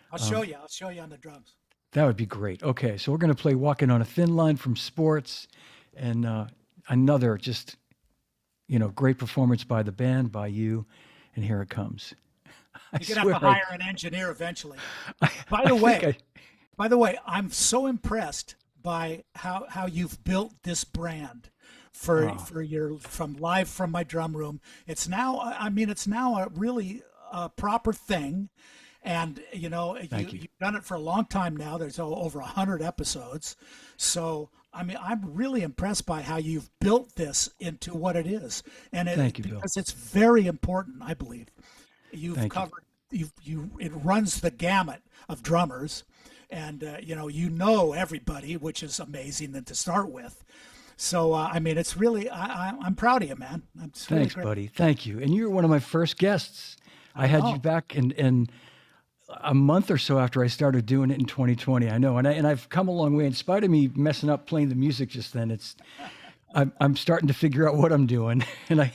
Speaker 2: I'll show you. I'll show you on the drums.
Speaker 1: That would be great. Okay, so we're going to play Walking on a Thin Line from Sports, and another just, great performance by the band, by you, and here it comes.
Speaker 2: You're going to have to hire an engineer eventually. By the way, I'm so impressed by how you've built this brand for your from my drum room. It's now a really proper thing, and you've done it for a long time now. There's over 100 episodes, so I'm really impressed by how you've built this into what it is, and
Speaker 1: Thank you,
Speaker 2: because
Speaker 1: Bill.
Speaker 2: it's very important, I believe.
Speaker 1: You've
Speaker 2: covered it runs the gamut of drummers. And, everybody, which is amazing to start with. So, it's really, I'm proud of you, man.
Speaker 1: Thanks, buddy. Thank you. And you're one of my first guests. I had you back in a month or so after I started doing it in 2020. I know. And I've come a long way. In spite of me messing up playing the music just then, I'm starting to figure out what I'm doing. And I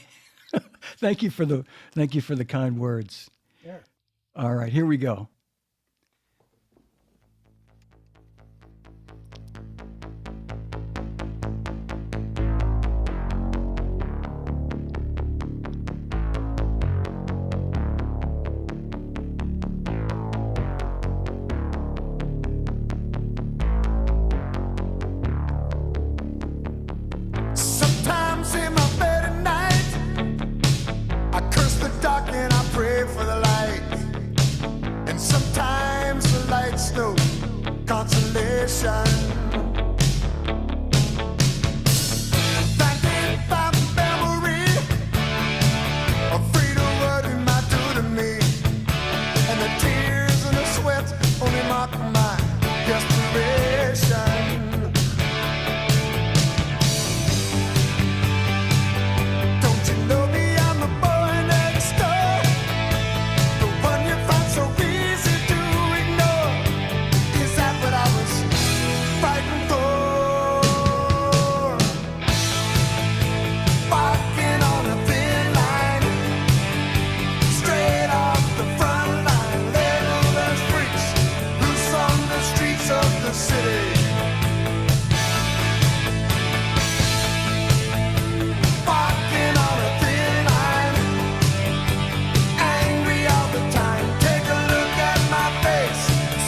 Speaker 1: thank you for the kind words.
Speaker 2: Sure.
Speaker 1: All right, here we go.
Speaker 3: Thinking about the memory of freedom, what it might do to me, and the tears and the sweat only mark my desperation. Don't you know me? I'm the boy next door, the one you find so easy to ignore. Is that what I was fighting for? Walking on a thin line, straight off the front line, labeled as freaks, loose on the streets of the city. Walking on a thin line, angry all the time. Take a look at my face,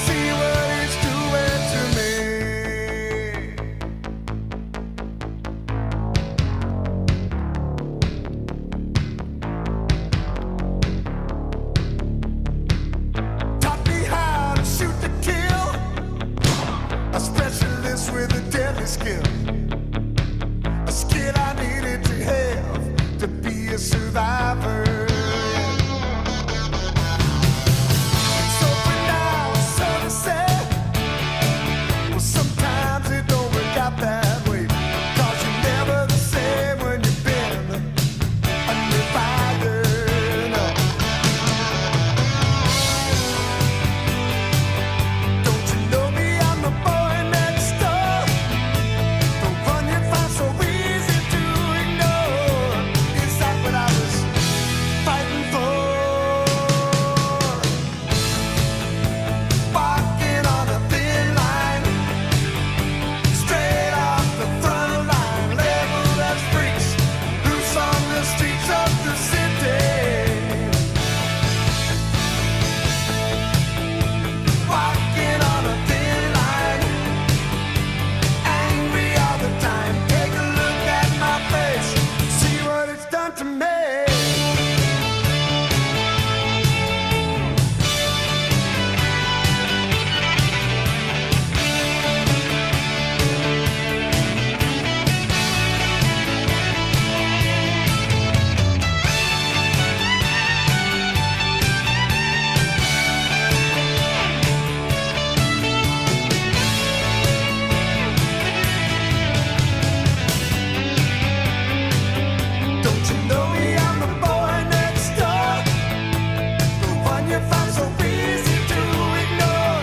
Speaker 3: see what it's doing to me. Taught me how to shoot to kill, a specialist with a deadly skill, a skill I needed to have to be a survivor. So for now, so to say, well, sometimes it don't work out that way, 'cause you're never the same when you've been under fire. No. Don't you know me? I'm the boy next door, the one you find so easy to ignore. Is that what I was fighting for? Walking on a thin line, straight off the front line, labeled as freaks, loose on the streets of the city. Walking on a thin line, angry all the time. Take a look at my face, see what it's done to me. Don't you know me? I'm the boy next door, the one you find so easy to ignore.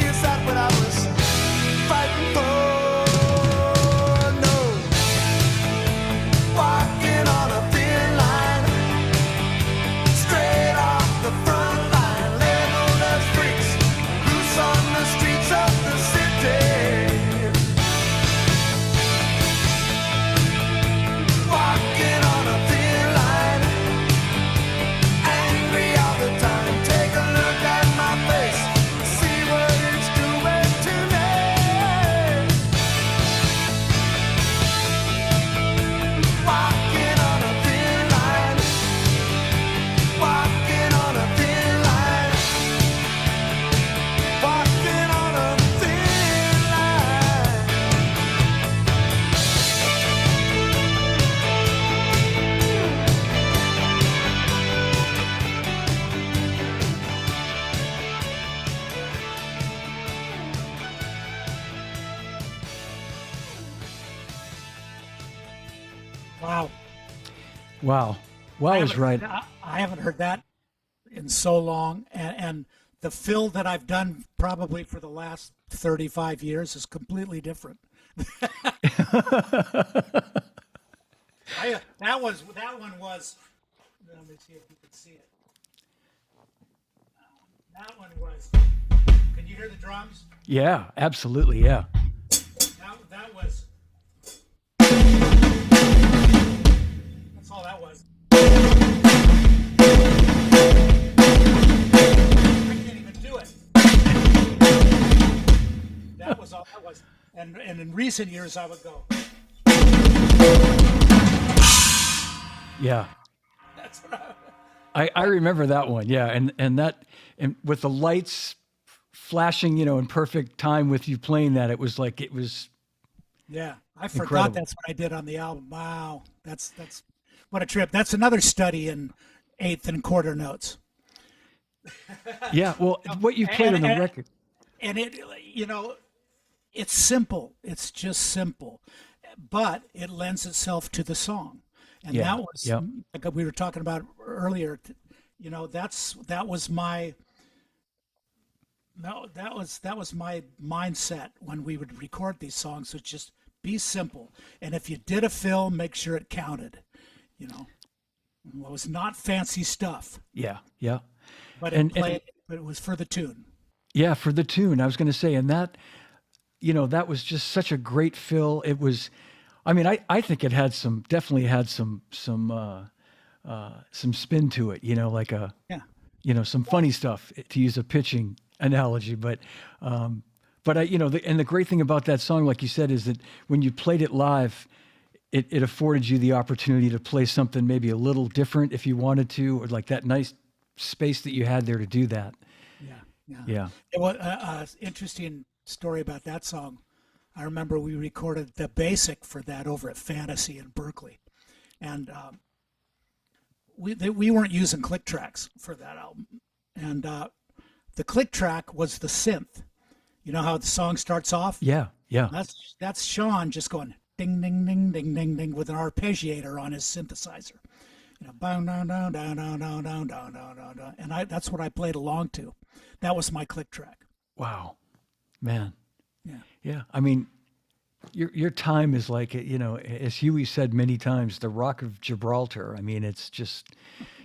Speaker 3: Is that what I was fighting for? No. Walking on a thin line, straight off the front line, labeled as freaks, loose on the streets of the city. Walking on a thin line, angry all the time. Take a look at my face, see what it's doing to me. Walking on a thin line, walking on a thin line, walking on a thin line.
Speaker 2: Wow.
Speaker 1: Wow. Wow is right.
Speaker 2: I haven't heard that in so long, and the fill that I've done probably for the last 35 years is completely different. That one was. Let me see if you can see it. That one was. Can you hear the drums?
Speaker 1: Yeah, absolutely. Yeah.
Speaker 2: That was. That's all that was. I can't even do it. That was all that was. And in recent years, I would go.
Speaker 1: Yeah.
Speaker 2: That's what
Speaker 1: I remember that one. Yeah. And with the lights flashing, in perfect time with you playing that. It was like, it was
Speaker 2: Yeah, I forgot
Speaker 1: incredible.
Speaker 2: that's what I did on the album. Wow, that's what a trip. That's another study in eighth and quarter notes.
Speaker 1: Yeah. Well, what you played
Speaker 2: And,
Speaker 1: on the
Speaker 2: and,
Speaker 1: record.
Speaker 2: and it, it's simple. It's just simple, but it lends itself to the song. And
Speaker 1: Yeah.
Speaker 2: that was
Speaker 1: Yeah.
Speaker 2: like we were talking about earlier. That was my no, that was my mindset when we would record these songs. Was just be simple, and if you did a fill, make sure it counted. You know, it was not fancy stuff,
Speaker 1: Yeah. Yeah.
Speaker 2: but
Speaker 1: And,
Speaker 2: it played. But it was for the tune.
Speaker 1: yeah, for the tune, I was going to say, and that, that was just such a great fill. It was, I mean, I think it had definitely had some spin to it, like
Speaker 2: Yeah,
Speaker 1: some funny stuff to use a pitching analogy. But and the great thing about that song, like you said, is that when you played it live, it afforded you the opportunity to play something maybe a little different if you wanted to, or like that nice space that you had there to do that.
Speaker 2: yeah, yeah.
Speaker 1: Yeah.
Speaker 2: It was interesting story about that song. I remember we recorded the basic for that over at Fantasy in Berkeley, and we weren't using click tracks for that album, and the click track was the synth. You know how the song starts off?
Speaker 1: Yeah. Yeah.
Speaker 2: That's Sean just going ding ding ding ding ding ding with an arpeggiator on his synthesizer. Bow down down down down down down down down down, and that's what I played along to. That was my click track.
Speaker 1: Wow, man.
Speaker 2: Yeah.
Speaker 1: Yeah. I mean, your time is like, as Huey said many times, the Rock of Gibraltar. I mean, it's just,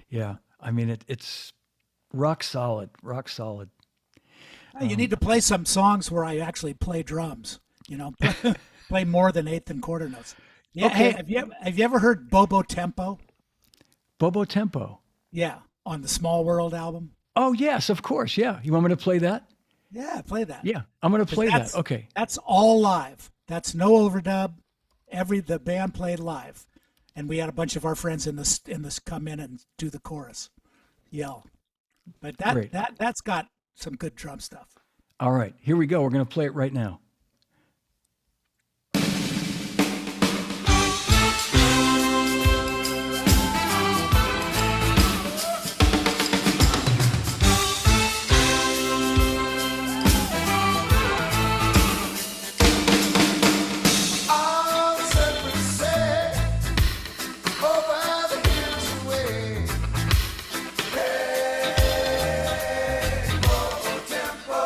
Speaker 1: yeah. I mean, it's rock solid, rock solid.
Speaker 2: You need to play some songs where I actually play drums. Play more than eighth and quarter notes. Yeah.
Speaker 1: Okay.
Speaker 2: Hey, have you ever heard Bobo Tempo?
Speaker 1: Bobo Tempo.
Speaker 2: Yeah, on the Small World album.
Speaker 1: Oh, yes, of course. Yeah. You want me to play that?
Speaker 2: Yeah, play that.
Speaker 1: Yeah. I'm going to play that.
Speaker 2: That's-
Speaker 1: Okay.
Speaker 2: That's all live. That's no overdub. The band played live, and we had a bunch of our friends in this come in and do the chorus, yell. But
Speaker 1: Great.
Speaker 2: that's got some good drum stuff.
Speaker 1: All right. Here we go. We're going to play it right now.
Speaker 3: All the serpents say, over the hills away. Hey, Bobo Tempo.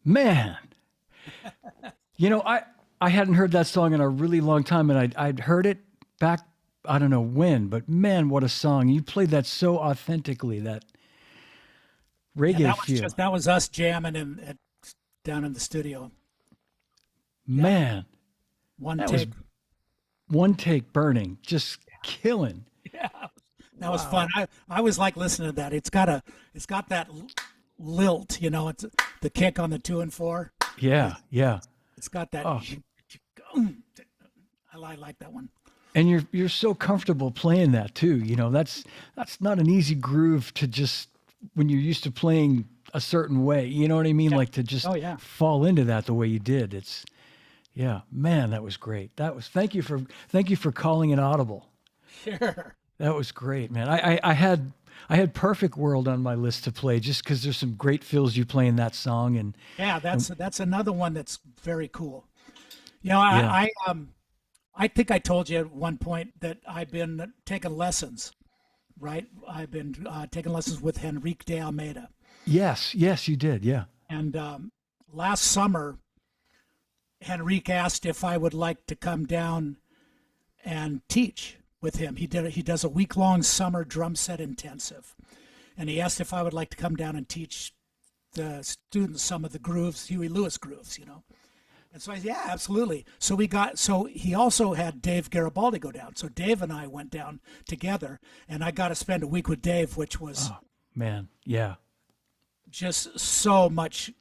Speaker 1: Man, I hadn't heard that song in a really long time, and I'd heard it back, I don't know when, but man, what a song. You played that so authentically, that reggae feel.
Speaker 2: That was us jamming down in the studio.
Speaker 1: Man,
Speaker 2: One
Speaker 1: that
Speaker 2: take.
Speaker 1: was one take burning, just killing.
Speaker 2: Yeah, that was fun. I was like listening to that. It's got that lilt, it's the kick on the 2 and 4.
Speaker 1: Yeah, yeah.
Speaker 2: It's got that.
Speaker 1: Oh.
Speaker 2: I like that one.
Speaker 1: And you're so comfortable playing that too. That's not an easy groove to just, when you're used to playing a certain way. You know what I mean?
Speaker 2: Yeah.
Speaker 1: Like to just
Speaker 2: Yeah.
Speaker 1: fall into that the way you did. Yeah, man, that was great. Thank you for calling it audible.
Speaker 2: Sure.
Speaker 1: That was great, man. I had Perfect World on my list to play just because there's some great feels you playing that song. And
Speaker 2: Yeah, that's another one that's very cool.
Speaker 1: Yeah.
Speaker 2: I think I told you at one point that I've been taking lessons, right? I've been taking lessons with Henrique de Almeida.
Speaker 1: yes, you did. Yeah.
Speaker 2: And last summer, Henrique asked if I would like to come down and teach with him. He does a week-long summer drum set intensive. And he asked if I would like to come down and teach the students some of the grooves, Huey Lewis grooves, And so I said, yeah, absolutely. So he also had Dave Garibaldi go down. So Dave and I went down together, and I got to spend a week with Dave, which was
Speaker 1: Man, yeah.
Speaker 2: just so much.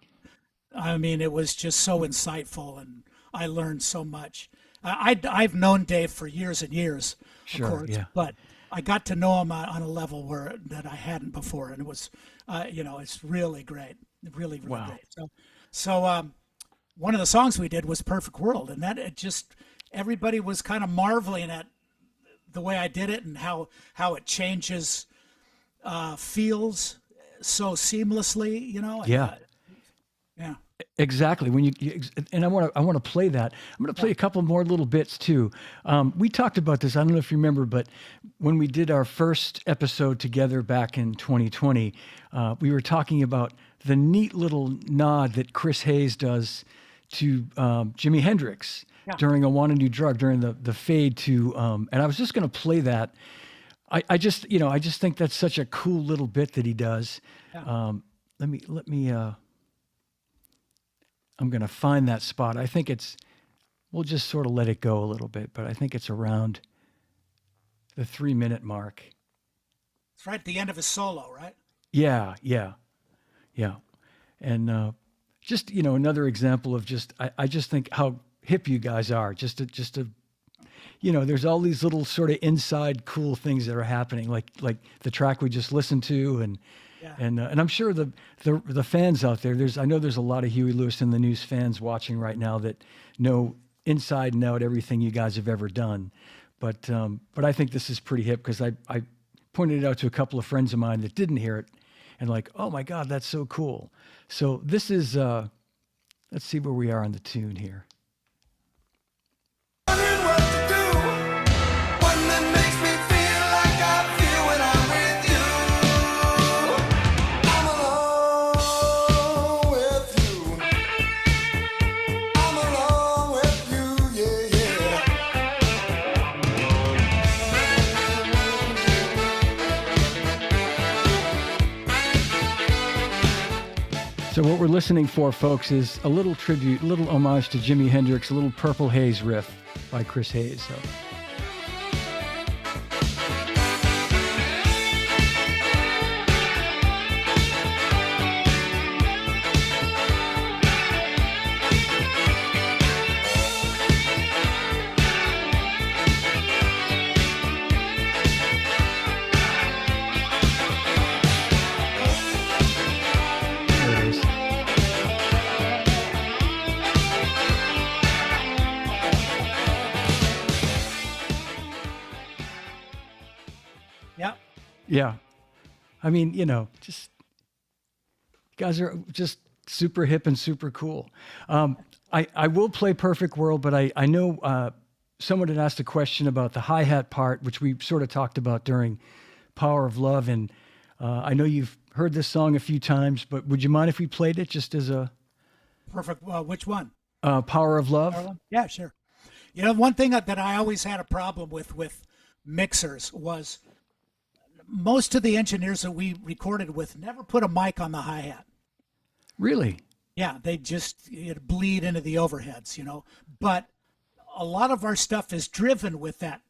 Speaker 2: I mean, it was just so insightful, and I learned so much. I've known Dave for years and years,
Speaker 1: Sure,
Speaker 2: of course,
Speaker 1: yeah.
Speaker 2: but I got to know him on a level that I hadn't before, and it was, it's really great, really, really
Speaker 1: Wow.
Speaker 2: great. So one of the songs we did was "Perfect World," and everybody was kind of marveling at the way I did it and how it changes feels so seamlessly,
Speaker 1: Yeah.
Speaker 2: Yeah.
Speaker 1: Exactly. And I want to play that. I'm going to play a couple more little bits too. We talked about this. I don't know if you remember, but when we did our first episode together back in 2020, we were talking about the neat little nod that Chris Hayes does to Jimi Hendrix during "I Want a New Drug," during the fade to. And I was just going to play that. I just think that's such a cool little bit that he does.
Speaker 2: Yeah.
Speaker 1: Let me. I'm going to find that spot. I think we'll just sort of let it go a little bit, but I think it's around the 3-minute mark.
Speaker 2: It's right at the end of his solo, right?
Speaker 1: Yeah. And just, another example of I just think how hip you guys are. Just to there's all these little sort of inside cool things that are happening, like the track we just listened to, and I'm sure the fans out there. I know there's a lot of Huey Lewis in the News fans watching right now that know inside and out everything you guys have ever done. But I think this is pretty hip because I pointed it out to a couple of friends of mine that didn't hear it, and like, oh my God, that's so cool. So this is let's see where we are on the tune here.
Speaker 3: Wondering what to do. One that makes me feel like I feel when I'm with you. I'm alone with you. I'm alone with you,
Speaker 1: So what we're listening for, folks, is a little tribute, a little homage to Jimi Hendrix, a little Purple Haze riff by Chris Hayes. So. There it is.
Speaker 2: Yeah.
Speaker 1: Yeah. I mean, just you guys are just super hip and super cool. I will play Perfect World, but I know someone had asked a question about the hi-hat part, which we sort of talked about during Power of Love. And I know you've heard this song a few times, but would you mind if we played it just as a
Speaker 2: Perfect. Which one?
Speaker 1: Power of Love.
Speaker 2: Yeah, sure. You know, one thing that I always had a problem with mixers was most of the engineers that we recorded with never put a mic on the hi-hat.
Speaker 1: Really?
Speaker 2: Yeah, they just bleed into the overheads, you know. But a lot of our stuff is driven with that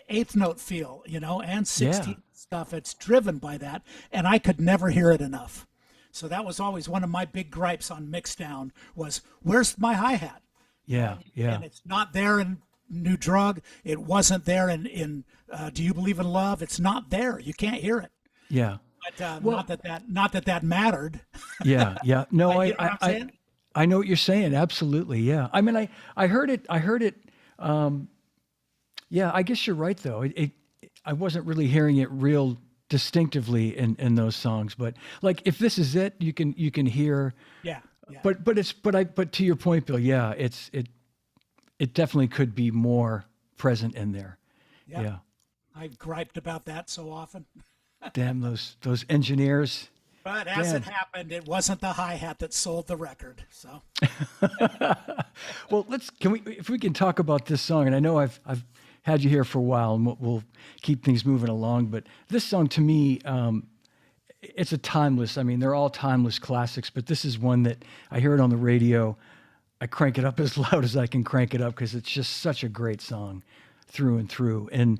Speaker 2: eighth note feel, you know, and 16th stuff. It's driven by that, and I could never hear it enough. So that was always one of my big gripes on Mixdown was, where's my hi-hat?
Speaker 1: Yeah, yeah.
Speaker 2: And it's not there in New Drug. It wasn't there in Do You Believe in Love? It's not there. You can't hear it.
Speaker 1: Yeah.
Speaker 2: But not that mattered.
Speaker 1: Yeah, yeah. No,
Speaker 2: You know what I'm saying?
Speaker 1: I know what you're saying. Absolutely. Yeah. I mean, I heard it. Yeah, I guess you're right though. I wasn't really hearing it real distinctively in those songs, but like if this is it, you can hear.
Speaker 2: Yeah. Yeah.
Speaker 1: But to your point, Bill, yeah, it definitely could be more present in there.
Speaker 2: Yeah.
Speaker 1: Yeah.
Speaker 2: I've griped about that so often.
Speaker 1: Damn those engineers.
Speaker 2: But as
Speaker 1: Damn.
Speaker 2: it happened, it wasn't the hi-hat that sold the record. So
Speaker 1: Well, if we can talk about this song, and I know I've had you here for a while, and we'll keep things moving along. But this song, to me, it's a timeless. I mean, they're all timeless classics, but this is one that I hear it on the radio. I crank it up as loud as I can crank it up because it's just such a great song through and through. And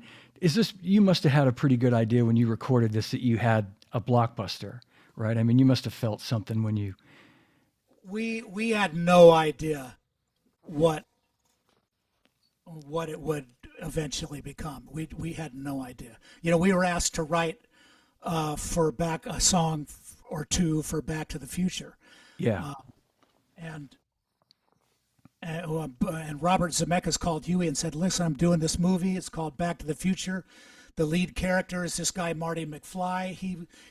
Speaker 1: you must have had a pretty good idea when you recorded this that you had a blockbuster, right? I mean, you must have felt something when you.
Speaker 2: we had no idea what it would eventually become. We had no idea. You know, we were asked to write for a song or two for Back to the Future,
Speaker 1: Yeah.
Speaker 2: and Robert Zemeckis called Huey and said, "Listen, I'm doing this movie. It's called Back to the Future. The lead character is this guy Marty McFly.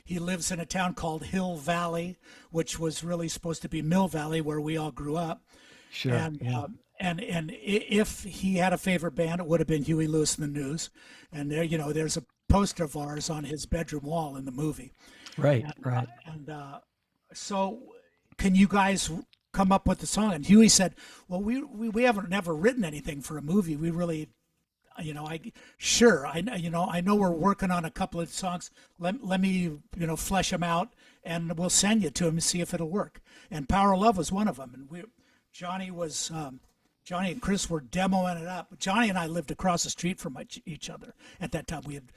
Speaker 2: He lives in a town called Hill Valley, which was really supposed to be Mill Valley, where we all grew up.
Speaker 1: Sure.
Speaker 2: And
Speaker 1: yeah.
Speaker 2: and if he had a favorite band, it would have been Huey Lewis and the News. And there, you know, there's a poster of ours on his bedroom wall in the movie.
Speaker 1: Right. Right.
Speaker 2: So, can you guys come up with the song? And Huey said, "Well, we haven't never written anything for a movie. We really, you know, I know we're working on a couple of songs. Let me, you know, flesh them out, and we'll send you to him and see if it'll work." And Power of Love was one of them. And Johnny and Chris were demoing it up. Johnny and I lived across the street from each other at that time. We had,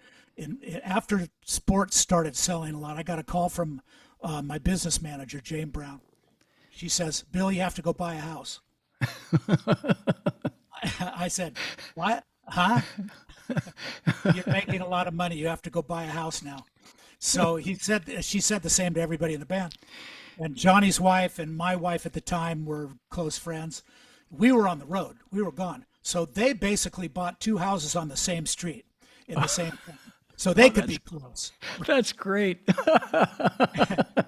Speaker 2: after sports started selling a lot, I got a call from my business manager, Jane Brown. She says, "Bill, you have to go buy a house." I said, "What? Huh? You're making a lot of money. You have to go buy a house now." So she said the same to everybody in the band. And Johnny's wife and my wife at the time were close friends. We were on the road. We were gone. So they basically bought two houses on the same street in the same town. So they could be close.
Speaker 1: That's great.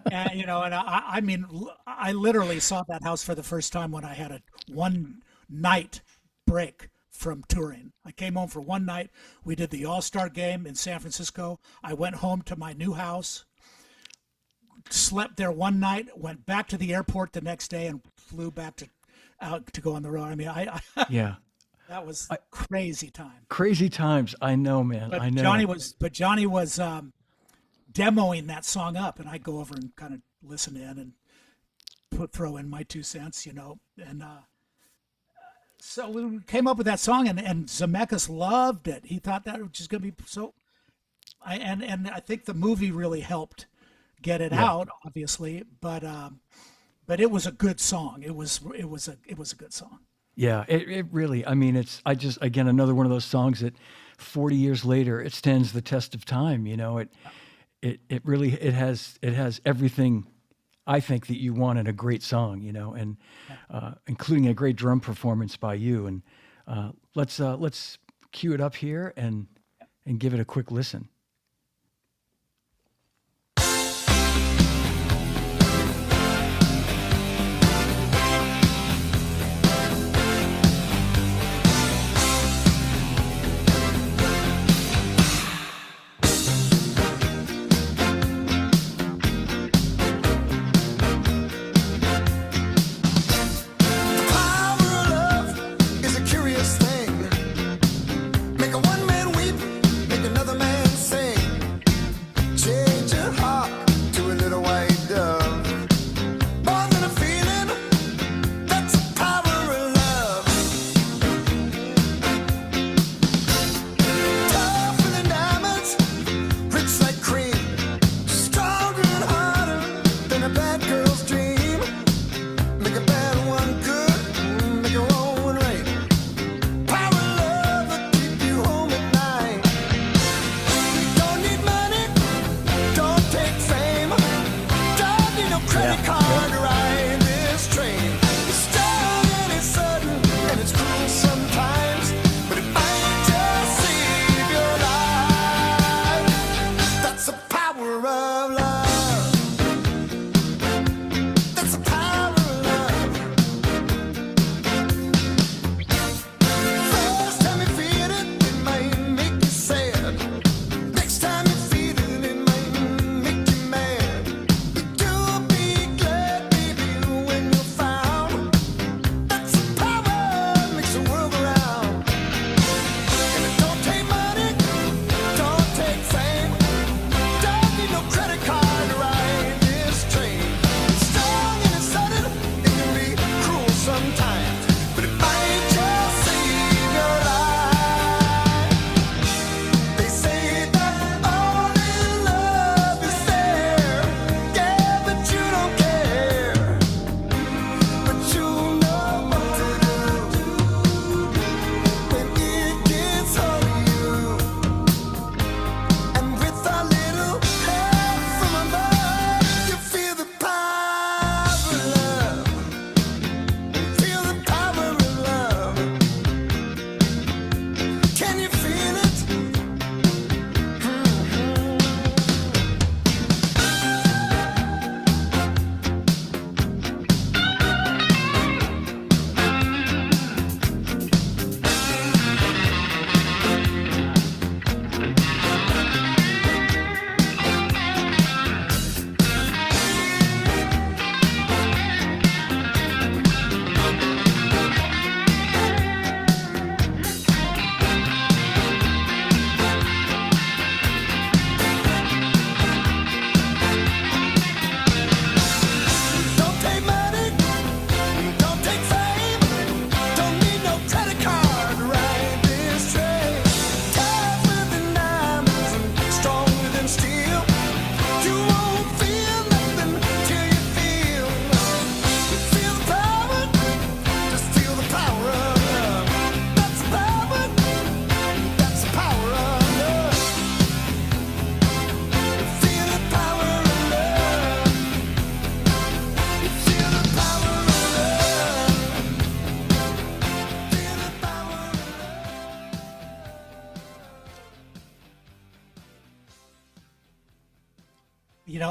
Speaker 2: And, you know, and I mean, I literally saw that house for the first time when I had a one night break from touring. I came home for one night. We did the All-Star game in San Francisco. I went home to my new house, slept there one night, went back to the airport the next day, and flew back out to go on the road. I mean,
Speaker 1: Yeah.
Speaker 2: that was crazy time.
Speaker 1: Crazy times. I know, man.
Speaker 2: But
Speaker 1: I know.
Speaker 2: Johnny was demoing that song up, and I'd go over and kind of listen in and throw in my 2 cents, you know. And so we came up with that song, and Zemeckis loved it. He thought that was just going to be so. And I think the movie really helped get it out, obviously. But it was a good song. It was a good song.
Speaker 1: Yeah, it really, I mean, again, another one of those songs that 40 years later, it stands the test of time. You know, it really, it has everything I think that you want in a great song, you know, and including a great drum performance by you. And let's cue it up here and give it a quick listen.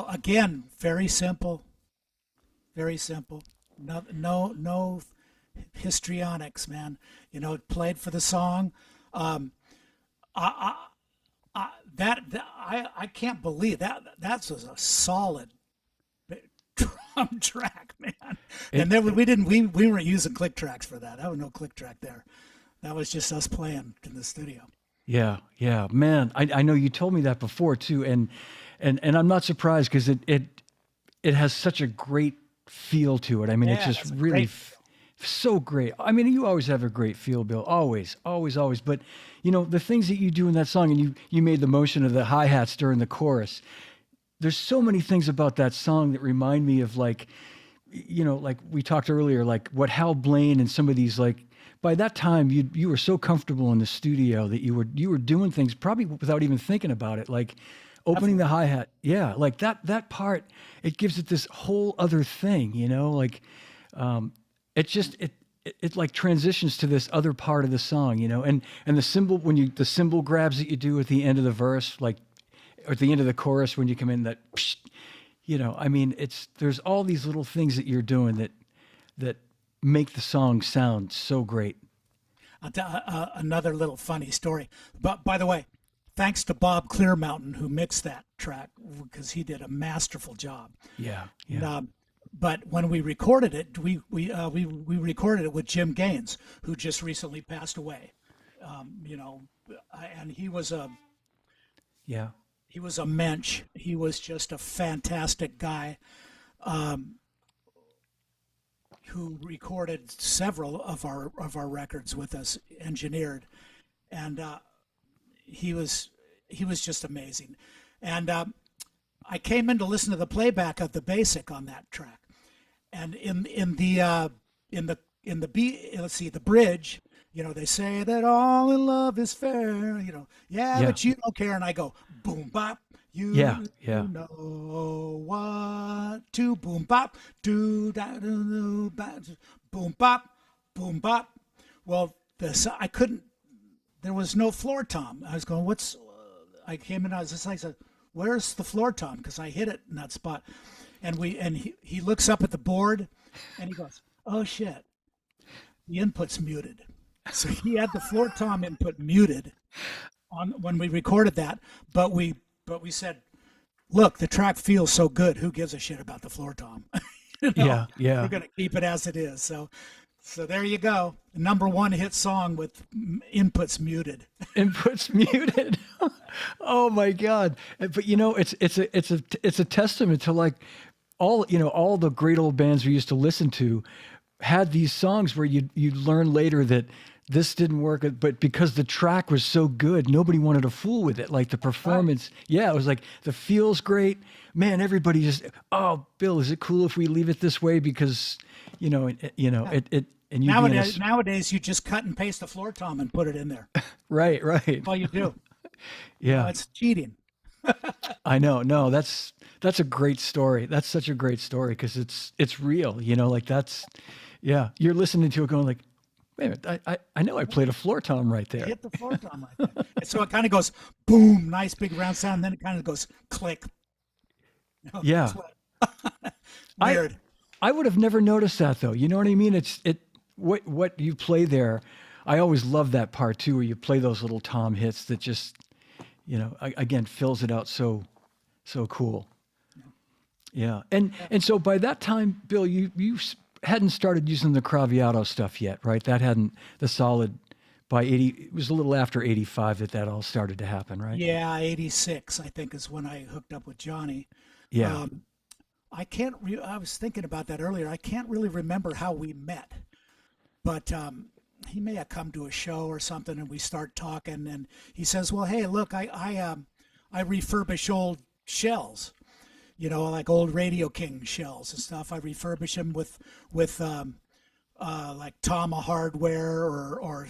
Speaker 2: again, very simple, very simple. No histrionics, man. It played for the song. Um, I, I can't believe that. That was a solid drum track, man. And then we weren't using click tracks for that. That was no click track there. That was just us playing in the studio.
Speaker 1: Yeah, yeah, man. I know you told me that before too, and I'm not surprised because it has such a great feel to it. I mean, it's
Speaker 2: Yeah,
Speaker 1: just really so great. I mean, you always have a great feel, Bill. Always, always, always. But the things that you do in that song, and you made the motion of the hi-hats during the chorus. There's so many things about that song that remind me of like we talked earlier, like what Hal Blaine and some of these, like, by that time you were so comfortable in the studio that you were doing things probably without even thinking about it, like opening the hi-hat. Yeah, like that part, it gives it this whole other thing, like it just it like transitions to this other part of the song, and the cymbal, the cymbal grabs that you do at the end of the verse, like, or at the end of the chorus when you come in, that I mean, there's all these little things that you're doing that make the song sound so great.
Speaker 2: Another little funny story. But by the way, thanks to Bob Clearmountain, who mixed that track, because he did a masterful job.
Speaker 1: Yeah.
Speaker 2: But when we recorded it, we recorded it with Jim Gaines, who just recently passed away. And he was a mensch. He was just a fantastic guy. Who recorded several of our records with us, engineered, and he was just amazing. And I came in to listen to the playback of the basic on that track, and in the bridge, they say that all in love is fair, but you don't care, and I go boom bop. You know what to boom bop, do da do boom bop, boom bop. Well, I couldn't. There was no floor tom. I was going, I came in. I was just like, I said, "Where's the floor tom?" Because I hit it in that spot, and he looks up at the board, and he goes, "Oh shit, the input's muted." So he had the floor tom input muted on when we recorded that, but we said, look, the track feels so good. Who gives a shit about the floor tom?
Speaker 1: Yeah.
Speaker 2: We're going to keep it as it is. So there you go. Number one hit song with inputs muted.
Speaker 1: Inputs muted. Oh my God. But it's a testament to, like, all the great old bands we used to listen to had these songs where you'd learn later that this didn't work, but because the track was so good, nobody wanted to fool with it. Like the performance, it was like the feel's great, man. Everybody just, oh, Bill, is it cool if we leave it this way? Because it. And you
Speaker 2: nowadays you just cut and paste the floor tom and put it in there.
Speaker 1: Right.
Speaker 2: That's all you do.
Speaker 1: Yeah,
Speaker 2: it's cheating.
Speaker 1: I know. No, that's a great story. That's such a great story because it's real. Like that's, yeah. You're listening to it going like, wait a minute, I know I played a floor tom right there.
Speaker 2: Hit the floor tom right there. And so it kind of goes boom, nice big round sound, and then it kind of goes click.
Speaker 1: Yeah.
Speaker 2: Weird.
Speaker 1: I would have never noticed that though. You know what I mean? What you play there. I always love that part too, where you play those little tom hits that just, again, fills it out so cool. Yeah. And so by that time, Bill, you hadn't started using the Craviotto stuff yet, right? That hadn't, the solid, by 80, it was a little after 85 that all started to happen, right?
Speaker 2: Yeah, 86, I think, is when I hooked up with Johnny.
Speaker 1: Yeah.
Speaker 2: I was thinking about that earlier. I can't really remember how we met, but he may have come to a show or something, and we start talking, and he says, well, hey, look, I refurbish old shells. Like old Radio King shells and stuff. I refurbish them with like Tama hardware or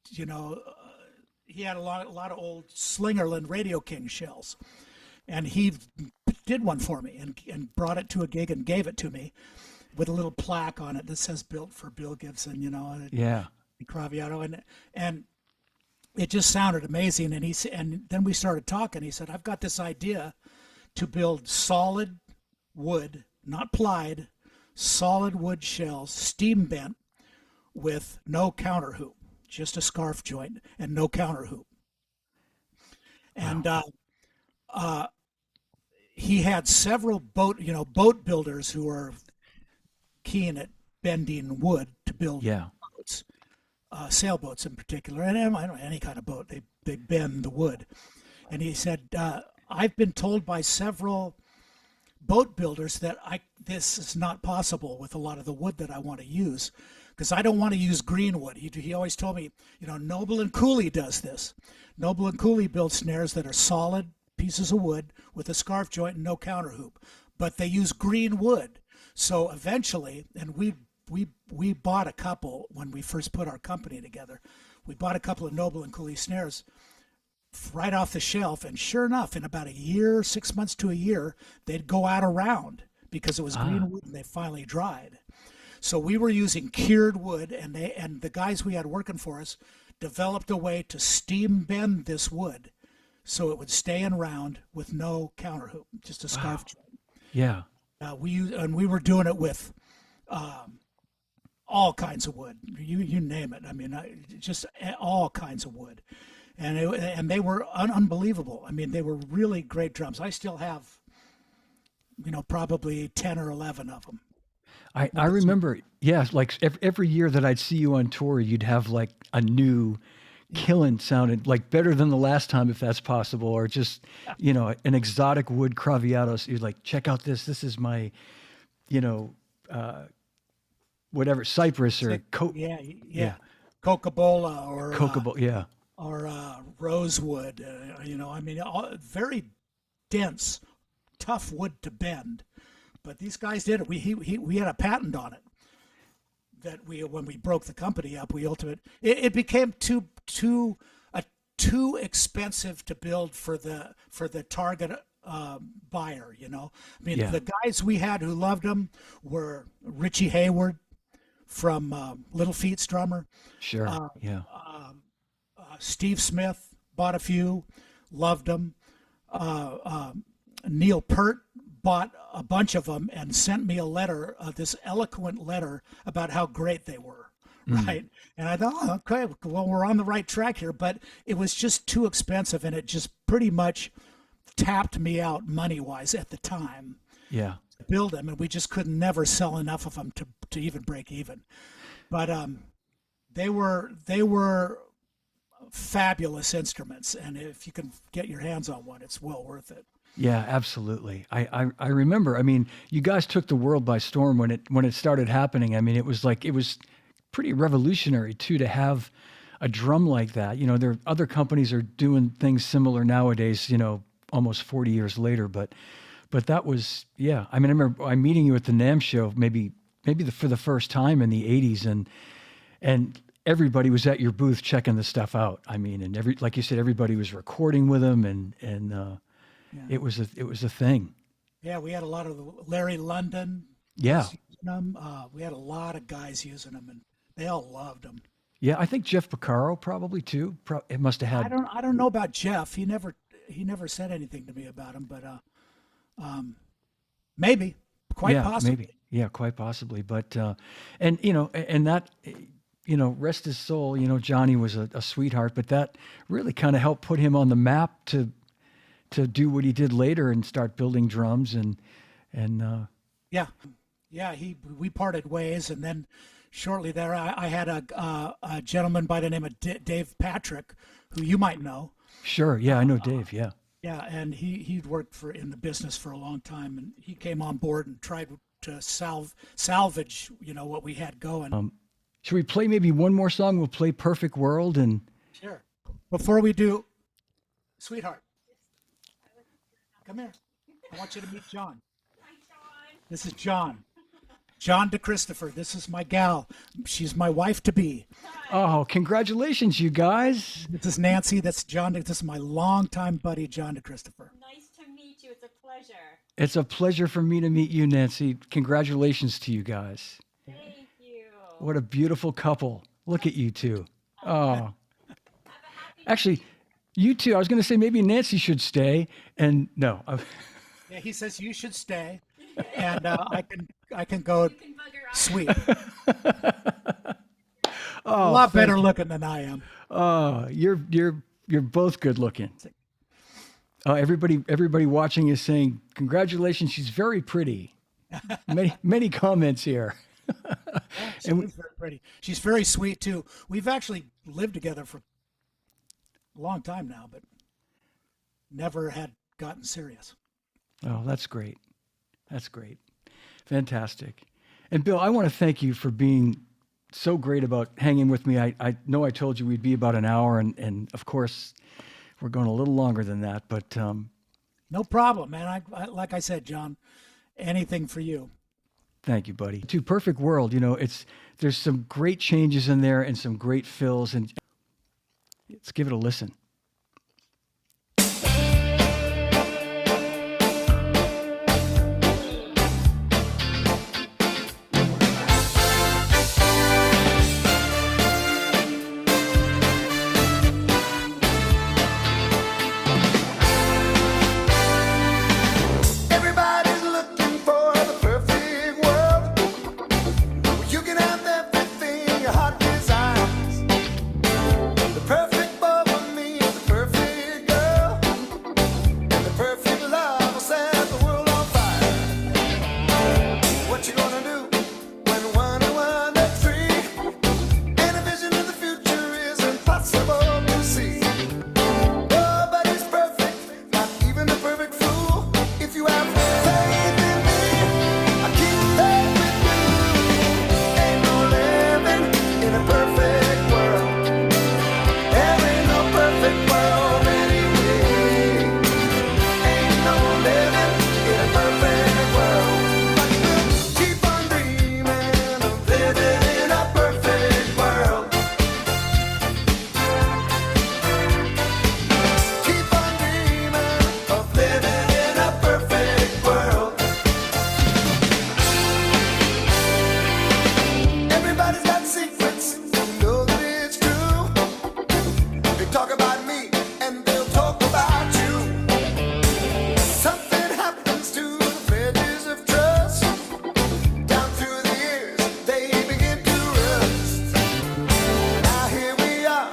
Speaker 2: he had a lot of old Slingerland Radio King shells, and he did one for me and brought it to a gig and gave it to me with a little plaque on it that says "Built for Bill Gibson."
Speaker 1: Yeah,
Speaker 2: Craviotto, and it just sounded amazing. And then we started talking. He said, "I've got this idea to build solid wood, not plied, solid wood shells, steam bent, with no counter hoop, just a scarf joint and no counter hoop. And he had several boat builders who are keen at bending wood to build
Speaker 1: Yeah.
Speaker 2: boats, sailboats in particular, and I don't know, any kind of boat. They bend the wood. And he said, I've been told by several boat builders that this is not possible with a lot of the wood that I want to use, because I don't want to use green wood. He always told me, Noble and Cooley does this. Noble and Cooley build snares that are solid pieces of wood with a scarf joint and no counter hoop, but they use green wood. So eventually, and we bought a couple when we first put our company together. We bought a couple of Noble and Cooley snares right off the shelf, and sure enough, in about a year, 6 months to a year, they'd go out around because it was green wood and they finally dried. So we were using cured wood, and the guys we had working for us developed a way to steam bend this wood so it would stay in round with no counter hoop, just a scarf joint.
Speaker 1: Yeah.
Speaker 2: We were doing it with all kinds of wood. You name it. I mean, just all kinds of wood, and they were unbelievable. I mean, they were really great drums. I still have, probably 10 or 11 of them.
Speaker 1: I remember, yeah, like every year that I'd see you on tour, you'd have like a new killing sounded like better than the last time, if that's possible, or just, an exotic wood Craviatos. You'd like, check out this. This is my, whatever, cypress or
Speaker 2: Coca-Cola or
Speaker 1: Coca-Cola,
Speaker 2: or rosewood. Very dense, tough wood to bend. But these guys did it. We had a patent on it that when we broke the company up, it became too expensive to build for the target buyer. The guys we had who loved them were Richie Hayward from Little Feat's drummer.
Speaker 1: Sure.
Speaker 2: Steve Smith bought a few, loved them. Neil Peart bought a bunch of them and sent me a letter, this eloquent letter about how great they were. Right. And I thought, okay, well, we're on the right track here, but it was just too expensive, and it just pretty much tapped me out money-wise at the time.
Speaker 1: Yeah.
Speaker 2: To build them, and we just could never sell enough of them to even break even. But they were fabulous instruments, and if you can get your hands on one, it's well worth it.
Speaker 1: Yeah, absolutely. I remember, I mean, you guys took the world by storm when it started happening. I mean, it was pretty revolutionary too, to have a drum like that. There are other companies are doing things similar nowadays, almost 40 years later, but that was, yeah. I mean, I remember I'm meeting you at the NAMM show, maybe for the first time in the 80s, and everybody was at your booth checking the stuff out. I mean, and like you said, everybody was recording with them, and it was a thing.
Speaker 2: Yeah, we had a lot of Larry London.
Speaker 1: Yeah.
Speaker 2: We had a lot of guys using them, and they all loved them.
Speaker 1: Yeah, I think Jeff Porcaro probably too. It must have had.
Speaker 2: I don't know about Jeff. He never said anything to me about him, but maybe, quite possibly.
Speaker 1: Maybe, yeah, quite possibly. But and that. Rest his soul. Johnny was a sweetheart, but that really kind of helped put him on the map to do what he did later and start building drums and
Speaker 2: we parted ways, and then shortly there I had a gentleman by the name of Dave Patrick, who you might know.
Speaker 1: Sure, yeah, I know Dave. Yeah,
Speaker 2: and he'd worked in the business for a long time, and he came on board and tried to salvage what we had going.
Speaker 1: Should we play maybe one more song? We'll play Perfect World and.
Speaker 2: Sure. Before we do, sweetheart, come here. I want you to meet John.
Speaker 4: Hi, John.
Speaker 2: This is John. John DeChristopher. This is my gal. She's my wife-to-be.
Speaker 1: Oh, congratulations, you guys.
Speaker 2: This is Nancy. That's John. This is my longtime buddy, John DeChristopher.
Speaker 4: Nice to meet you. It's a pleasure.
Speaker 1: It's a pleasure for me to meet you, Nancy. Congratulations to you guys.
Speaker 4: Thank you.
Speaker 1: What a beautiful couple. Look at you two. Oh. Actually, you two, I was going to say maybe Nancy should stay. And no.
Speaker 2: Yeah, he says you should stay. and I can go
Speaker 4: You can bugger off.
Speaker 2: sweep. A
Speaker 1: Oh,
Speaker 2: lot better
Speaker 1: thank you.
Speaker 2: looking than I am.
Speaker 1: Oh, you're both good looking. Everybody watching is saying congratulations. She's very pretty. Many comments here.
Speaker 2: She is very pretty. She's very sweet too. We've actually lived together for a long time now, but never had gotten serious.
Speaker 1: Oh, that's great. That's great. Fantastic. And Bill, I want to thank you for being so great about hanging with me. I know I told you we'd be about an hour, and of course, we're going a little longer than that, but
Speaker 2: No problem, man. I like I said, John, anything for you.
Speaker 1: thank you, buddy. To Perfect World, there's some great changes in there and some great fills, and let's give it a listen.
Speaker 3: Everybody's looking for the perfect world. You can have everything your heart desires. The perfect boy for me, the perfect girl, and the perfect love will set the world on fire. What you gonna do when 1 and 1 makes 3? And a vision of the future is impossible to see. Nobody's perfect, not even a perfect fool. If you have faith in me, I keep faith with you. Ain't no living in a perfect world. There ain't no perfect world anyway. Ain't no living in a perfect world. But we'll keep on dreaming of living in a perfect world. Keep on dreaming of living in a perfect world. Everybody's got secrets, know that it's true. They talk about me and they'll talk about you. Something happens to the bridges of trust. Down through the years, they begin to rust. Now here we are,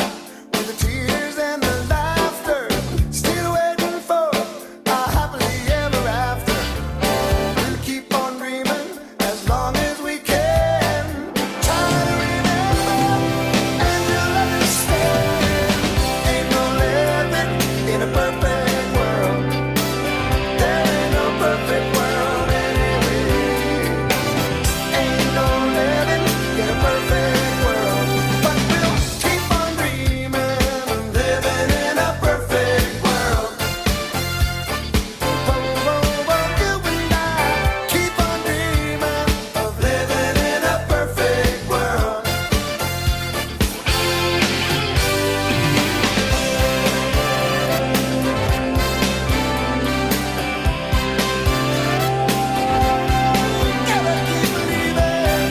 Speaker 3: with the tears and the laughter, still waiting for a happily ever after. We'll keep on dreaming as long as we can. Try to remember and you'll understand. Ain't no living in a perfect world. There ain't no perfect world anyway. Ain't no living in a perfect world. But we'll keep on dreaming of living in a perfect world. Whoa, whoa, whoa, you and I keep on dreaming of living in a perfect world. Gotta keep believing.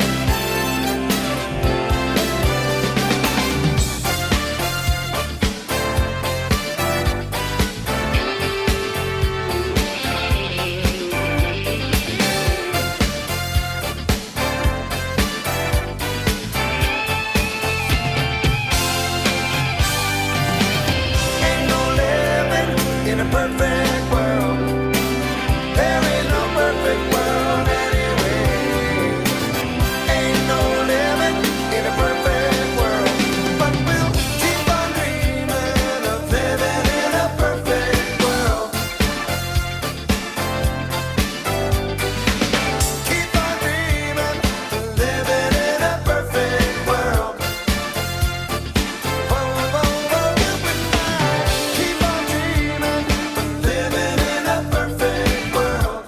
Speaker 3: Ain't no living in a perfect world. There ain't no perfect world anyway. Ain't no living in a perfect world. But we'll keep on dreaming of living in a perfect world. Keep on dreaming of living in a perfect world. Whoa, whoa, whoa, you and I keep on dreaming of living in a perfect world.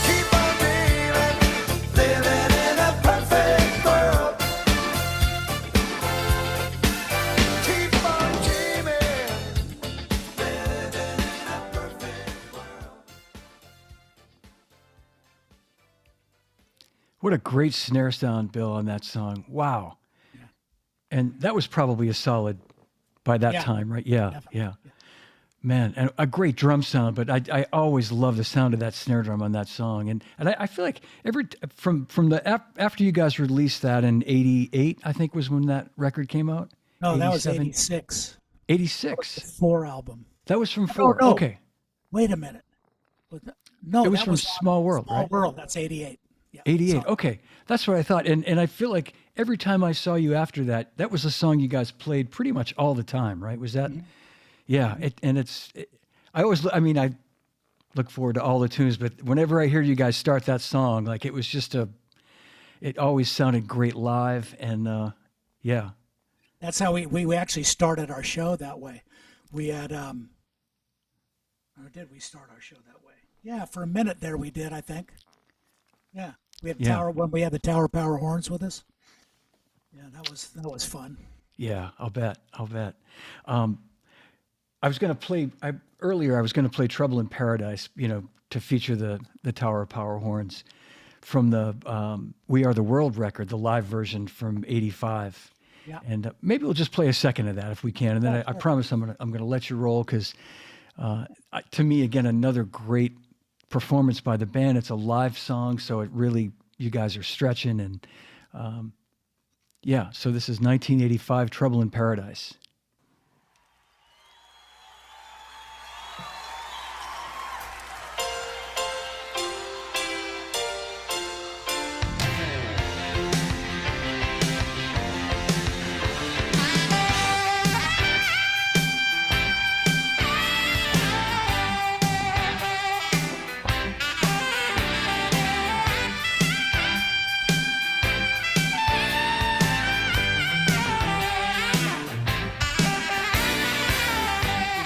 Speaker 3: Keep on dreaming, living in a perfect world. Keep on dreaming, living in a perfect world.
Speaker 1: What a great snare sound, Bill, on that song. Wow. And that was probably a solid by that
Speaker 2: Yeah.
Speaker 1: time, right? Yeah,
Speaker 2: Definitely.
Speaker 1: yeah. Man, and a great drum sound, but I always love the sound of that snare drum on that song, and I feel like from the after you guys released that in '88, I think was when that record came out.
Speaker 2: No, that was
Speaker 1: 87?
Speaker 2: 86. The
Speaker 1: '86.
Speaker 2: 4 album.
Speaker 1: That was from
Speaker 2: No,
Speaker 1: four.
Speaker 2: no.
Speaker 1: Okay,
Speaker 2: Wait a minute. No,
Speaker 1: it was
Speaker 2: that
Speaker 1: from
Speaker 2: was
Speaker 1: Small World,
Speaker 2: Small
Speaker 1: right?
Speaker 2: World. That's 88. Yeah.
Speaker 1: '88.
Speaker 2: So-
Speaker 1: Okay, that's what I thought, and I feel like every time I saw you after that, that was a song you guys played pretty much all the time, right? Was that? Yeah, I mean, I look forward to all the tunes, but whenever I hear you guys start that song, like it was just it always sounded great live, and yeah,
Speaker 2: That's how we actually started our show that way. We had or did we start our show that way? Yeah, for a minute there we did, I think. Yeah. We had
Speaker 1: Yeah.
Speaker 2: Tower when we had the Tower Power horns with us. Yeah, that was fun.
Speaker 1: yeah, I'll bet. I was going to play earlier. I was going to play "Trouble in Paradise," to feature the Tower of Power horns from the "We Are the World" record, the live version from '85.
Speaker 2: Yeah.
Speaker 1: And maybe we'll just play a second of that if we can, and then I promise I'm gonna let you roll because to me again another great performance by the band. It's a live song, so it really you guys are stretching and yeah. So this is 1985, "Trouble in Paradise."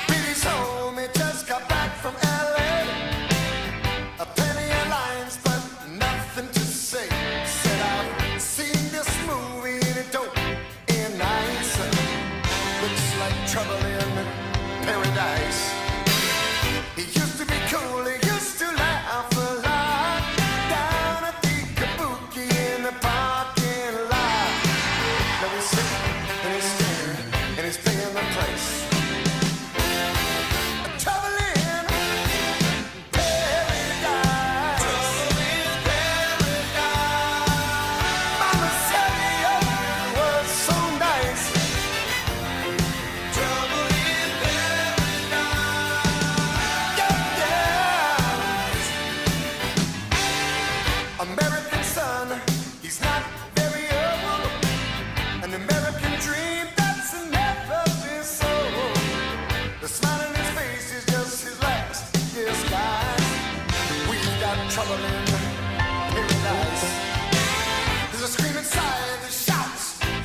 Speaker 3: Billy's home, he just got back from LA. A penny of lines, but nothing to say. Said I've seen this movie and it don't end nice. Looks like trouble in paradise. He used to be cool, he used to laugh a lot. Down at the kabuki in the parking lot. Now he's sitting and he's staring and he's paying the price. Trouble in paradise. Trouble in paradise. Mama said it was so nice. Trouble in paradise. Yeah, yeah. American son, he's not very old. An American dream that's never been sold. The smile on his face is just his last disguise. We've got trouble in paradise. There's a scream inside that shouts,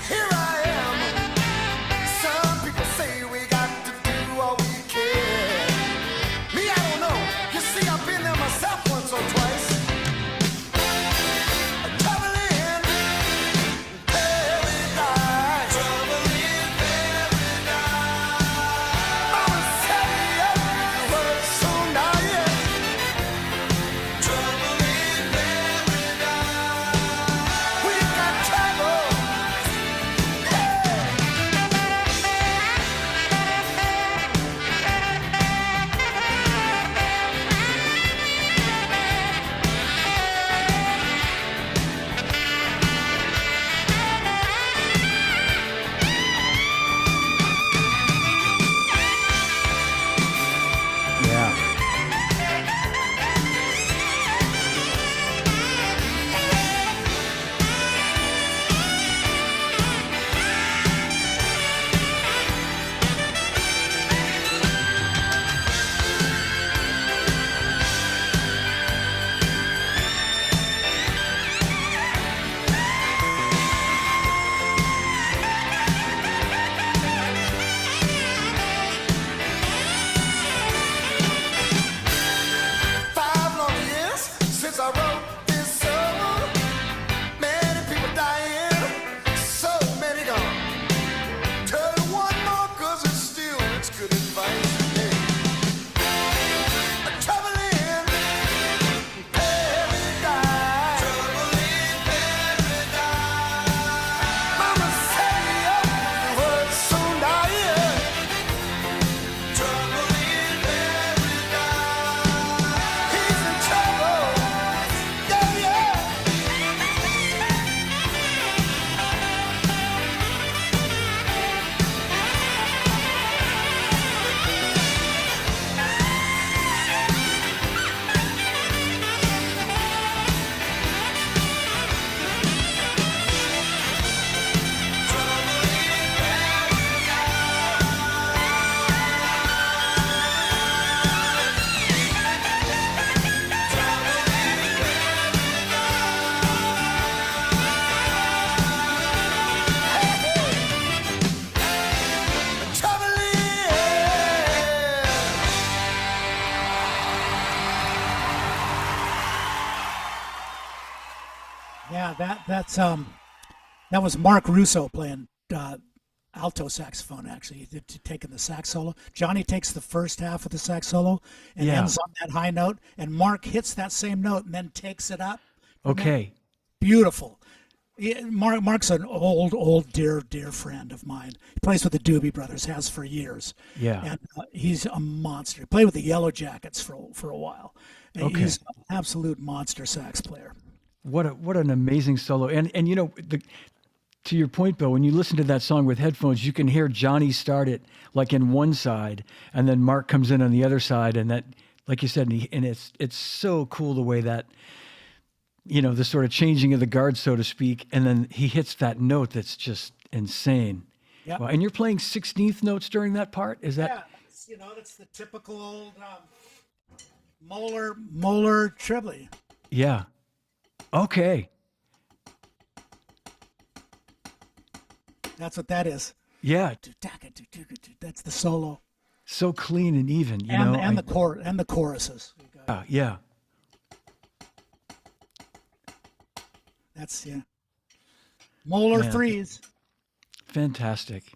Speaker 3: "Here I am." Some people say we got to do all we can. Me, I don't know. You see, I've been there myself once or twice. Trouble in paradise. Trouble in paradise. Mama said it was so nice. Trouble in
Speaker 2: Yeah, that was Mark Russo playing alto saxophone. Actually, taking the sax solo. Johnny takes the first half of the sax solo and
Speaker 1: Yeah.
Speaker 2: ends on that high note, and Mark hits that same note and then takes it up. from that.
Speaker 1: Okay.
Speaker 2: Beautiful. Mark's an old, dear friend of mine. He plays with the Doobie Brothers, has for years.
Speaker 1: Yeah.
Speaker 2: And he's a monster. He played with the Yellow Jackets for a while. And
Speaker 1: Okay.
Speaker 2: He's an absolute monster sax player.
Speaker 1: What an amazing solo. And you know, to your point, Bill, when you listen to that song with headphones, you can hear Johnny start it like in one side, and then Mark comes in on the other side, and that, like you said, and it's so cool the way that, you know, the sort of changing of the guard, so to speak, and then he hits that note that's just insane.
Speaker 2: Yep.
Speaker 1: Wow. And you're playing 16th notes during that part? Is that?
Speaker 2: Yeah, that's the typical old molar trebly.
Speaker 1: Yeah. Okay.
Speaker 2: That's what that is.
Speaker 1: Yeah.
Speaker 2: That's the solo
Speaker 1: So clean and even, you
Speaker 2: and
Speaker 1: know.
Speaker 2: and the choruses.
Speaker 1: Yeah.
Speaker 2: That's molar
Speaker 1: Man.
Speaker 2: threes.
Speaker 1: Fantastic.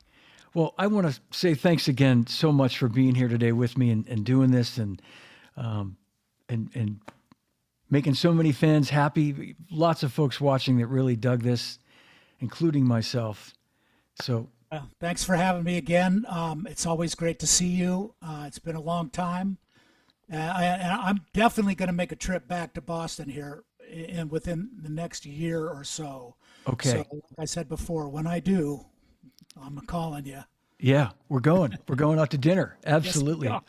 Speaker 1: Well, I want to say thanks again so much for being here today with me and doing this and making so many fans happy. Lots of folks watching that really dug this, including myself. So
Speaker 2: Well, thanks for having me again. It's always great to see you. It's been a long time. I'm definitely going to make a trip back to Boston here within the next year or so.
Speaker 1: Okay.
Speaker 2: So, like I said before, when I do, I'm calling you.
Speaker 1: yeah, we're going. We're going out to dinner. Absolutely.
Speaker 2: are.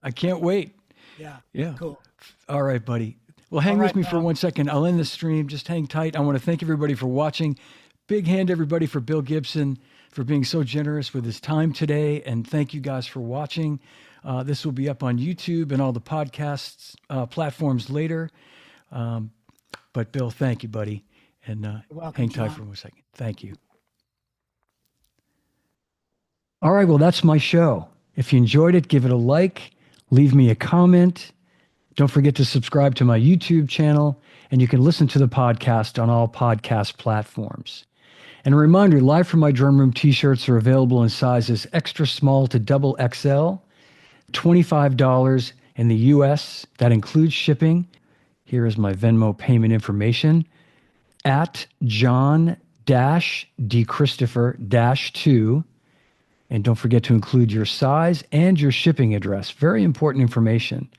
Speaker 1: I can't wait.
Speaker 2: Yeah.
Speaker 1: Yeah.
Speaker 2: Cool.
Speaker 1: All right, buddy. Well, hang
Speaker 2: All
Speaker 1: with
Speaker 2: right,
Speaker 1: me for
Speaker 2: pal.
Speaker 1: 1 second. I'll end the stream. Just hang tight. I want to thank everybody for watching. Big hand, everybody, for Bill Gibson for being so generous with his time today. And thank you guys for watching. This will be up on YouTube and all the podcasts platforms later. But Bill, thank you, buddy. And
Speaker 2: welcome,
Speaker 1: hang tight
Speaker 2: John.
Speaker 1: for 1 second. Thank you. All right, well, that's my show. If you enjoyed it, give it a like, leave me a comment. Don't forget to subscribe to my YouTube channel, and you can listen to the podcast on all podcast platforms. And a reminder, Live from My Drum Room t-shirts are available in sizes extra small to double XL, $25 in the US. That includes shipping. Here is my Venmo payment information at John-DChristopher-2. And don't forget to include your size and your shipping address. Very important information.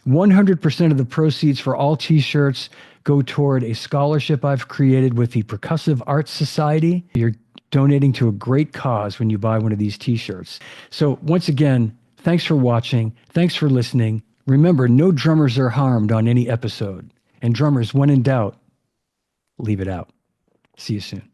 Speaker 1: 100% of the proceeds for all t-shirts go toward a scholarship I've created with the Percussive Arts Society. You're donating to a great cause when you buy one of these t-shirts. So once again, thanks for watching. Thanks for listening. Remember, no drummers are harmed on any episode. And drummers, when in doubt, leave it out. See you soon.